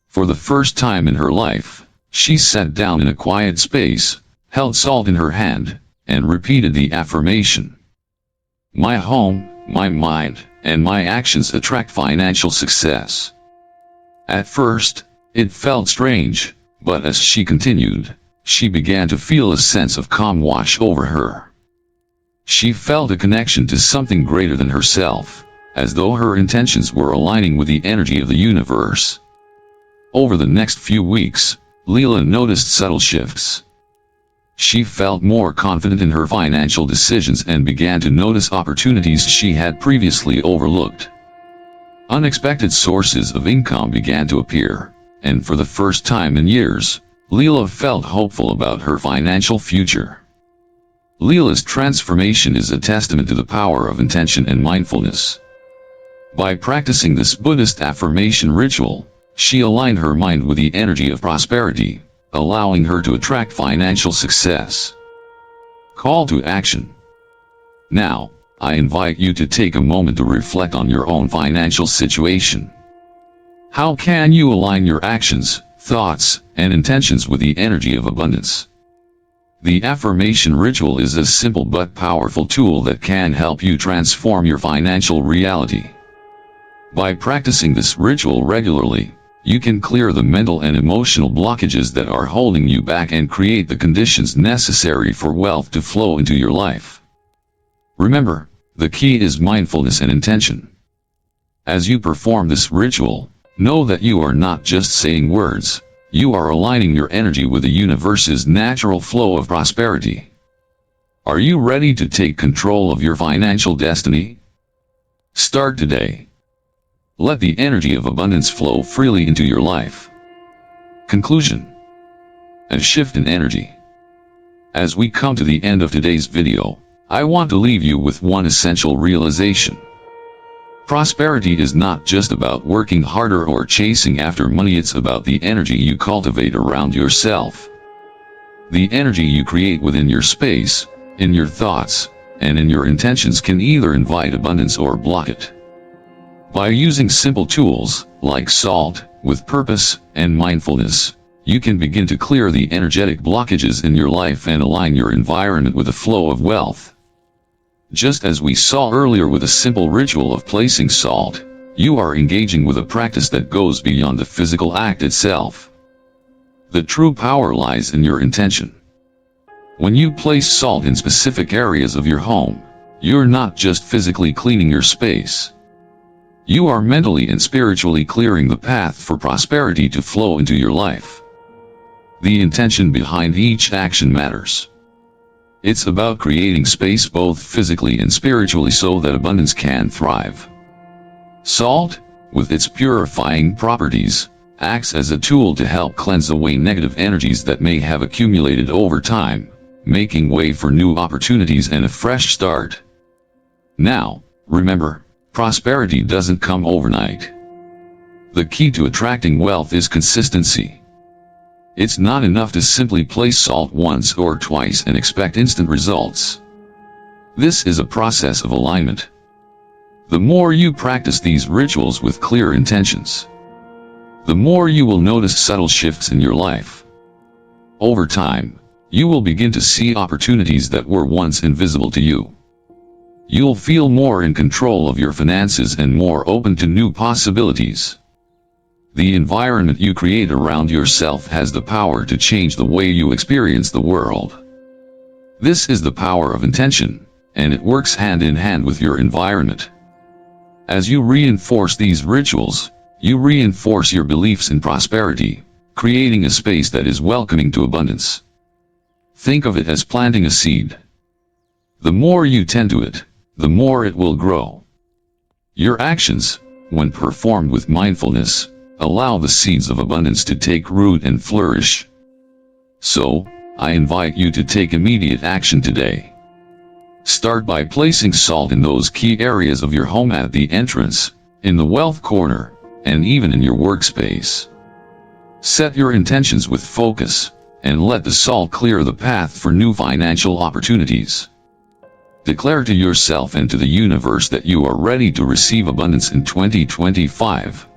For the first time in her life, she sat down in a quiet space, held salt in her hand, and repeated the affirmation. My home, my mind, and my actions attract financial success. At first, it felt strange, but as she continued, she began to feel a sense of calm wash over her. She felt a connection to something greater than herself, as though her intentions were aligning with the energy of the universe. Over the next few weeks, Leela noticed subtle shifts. She felt more confident in her financial decisions and began to notice opportunities she had previously overlooked. Unexpected sources of income began to appear, and for the first time in years, Leela felt hopeful about her financial future. Leela's transformation is a testament to the power of intention and mindfulness. By practicing this Buddhist affirmation ritual, she aligned her mind with the energy of prosperity, allowing her to attract financial success. Call to action. Now, I invite you to take a moment to reflect on your own financial situation. How can you align your actions, thoughts, and intentions with the energy of abundance? The affirmation ritual is a simple but powerful tool that can help you transform your financial reality. By practicing this ritual regularly, you can clear the mental and emotional blockages that are holding you back and create the conditions necessary for wealth to flow into your life. Remember, the key is mindfulness and intention. As you perform this ritual, know that you are not just saying words, you are aligning your energy with the universe's natural flow of prosperity. Are you ready to take control of your financial destiny? Start today. Let the energy of abundance flow freely into your life. Conclusion. A shift in energy. As we come to the end of today's video, I want to leave you with one essential realization. Prosperity is not just about working harder or chasing after money, it's about the energy you cultivate around yourself. The energy you create within your space, in your thoughts, and in your intentions can either invite abundance or block it. By using simple tools, like salt, with purpose, and mindfulness, you can begin to clear the energetic blockages in your life and align your environment with the flow of wealth. Just as we saw earlier with a simple ritual of placing salt, you are engaging with a practice that goes beyond the physical act itself. The true power lies in your intention. When you place salt in specific areas of your home, you're not just physically cleaning your space. You are mentally and spiritually clearing the path for prosperity to flow into your life. The intention behind each action matters. It's about creating space both physically and spiritually so that abundance can thrive. Salt, with its purifying properties, acts as a tool to help cleanse away negative energies that may have accumulated over time, making way for new opportunities and a fresh start. Now, remember, prosperity doesn't come overnight. The key to attracting wealth is consistency. It's not enough to simply place salt once or twice and expect instant results. This is a process of alignment. The more you practice these rituals with clear intentions, the more you will notice subtle shifts in your life. Over time, you will begin to see opportunities that were once invisible to you. You'll feel more in control of your finances and more open to new possibilities. The environment you create around yourself has the power to change the way you experience the world. This is the power of intention, and it works hand in hand with your environment. As you reinforce these rituals, you reinforce your beliefs in prosperity, creating a space that is welcoming to abundance. Think of it as planting a seed. The more you tend to it, the more it will grow. Your actions, when performed with mindfulness, allow the seeds of abundance to take root and flourish. So, I invite you to take immediate action today. Start by placing salt in those key areas of your home: at the entrance, in the wealth corner, and even in your workspace. Set your intentions with focus, and let the salt clear the path for new financial opportunities. Declare to yourself and to the universe that you are ready to receive abundance in 2025.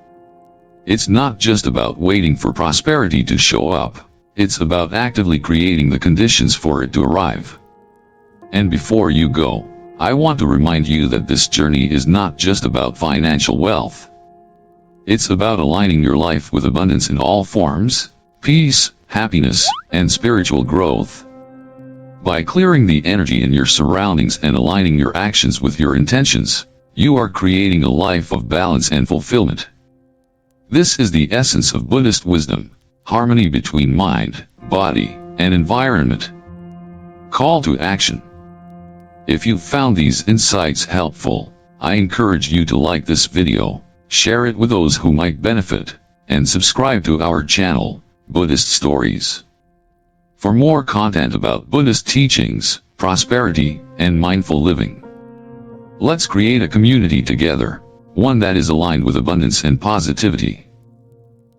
It's not just about waiting for prosperity to show up, it's about actively creating the conditions for it to arrive. And before you go, I want to remind you that this journey is not just about financial wealth. It's about aligning your life with abundance in all forms, peace, happiness, and spiritual growth. By clearing the energy in your surroundings and aligning your actions with your intentions, you are creating a life of balance and fulfillment. This is the essence of Buddhist wisdom: harmony between mind, body, and environment. Call to action. If you found these insights helpful, I encourage you to like this video, share it with those who might benefit, and subscribe to our channel, Buddhist Stories. For more content about Buddhist teachings, prosperity, and mindful living. Let's create a community together, one that is aligned with abundance and positivity.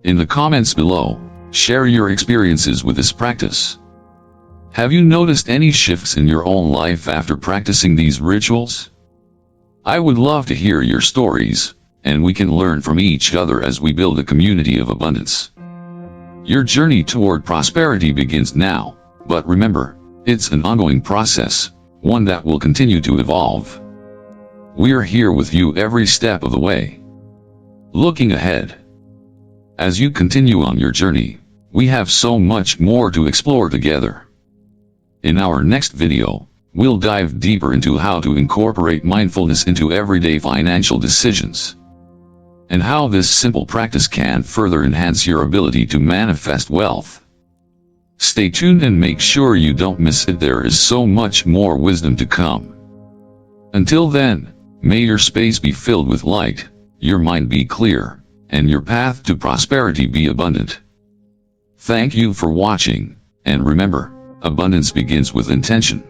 In the comments below, share your experiences with this practice. Have you noticed any shifts in your own life after practicing these rituals? I would love to hear your stories, and we can learn from each other as we build a community of abundance. Your journey toward prosperity begins now, but remember, it's an ongoing process, one that will continue to evolve. We're here with you every step of the way. Looking ahead. As you continue on your journey, we have so much more to explore together. In our next video, we'll dive deeper into how to incorporate mindfulness into everyday financial decisions, and how this simple practice can further enhance your ability to manifest wealth. Stay tuned and make sure you don't miss it. There is so much more wisdom to come. Until then, may your space be filled with light, your mind be clear, and your path to prosperity be abundant. Thank you for watching, and remember, abundance begins with intention.